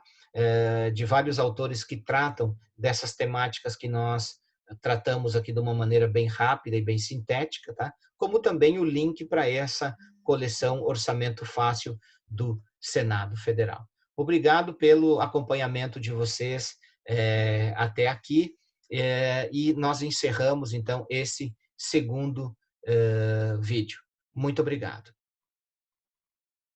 de vários autores que tratam dessas temáticas que nós tratamos aqui de uma maneira bem rápida e bem sintética, tá? Como também o link para essa coleção Orçamento Fácil do Senado Federal. Obrigado pelo acompanhamento de vocês até aqui, e nós encerramos, então, esse segundo vídeo. Muito obrigado.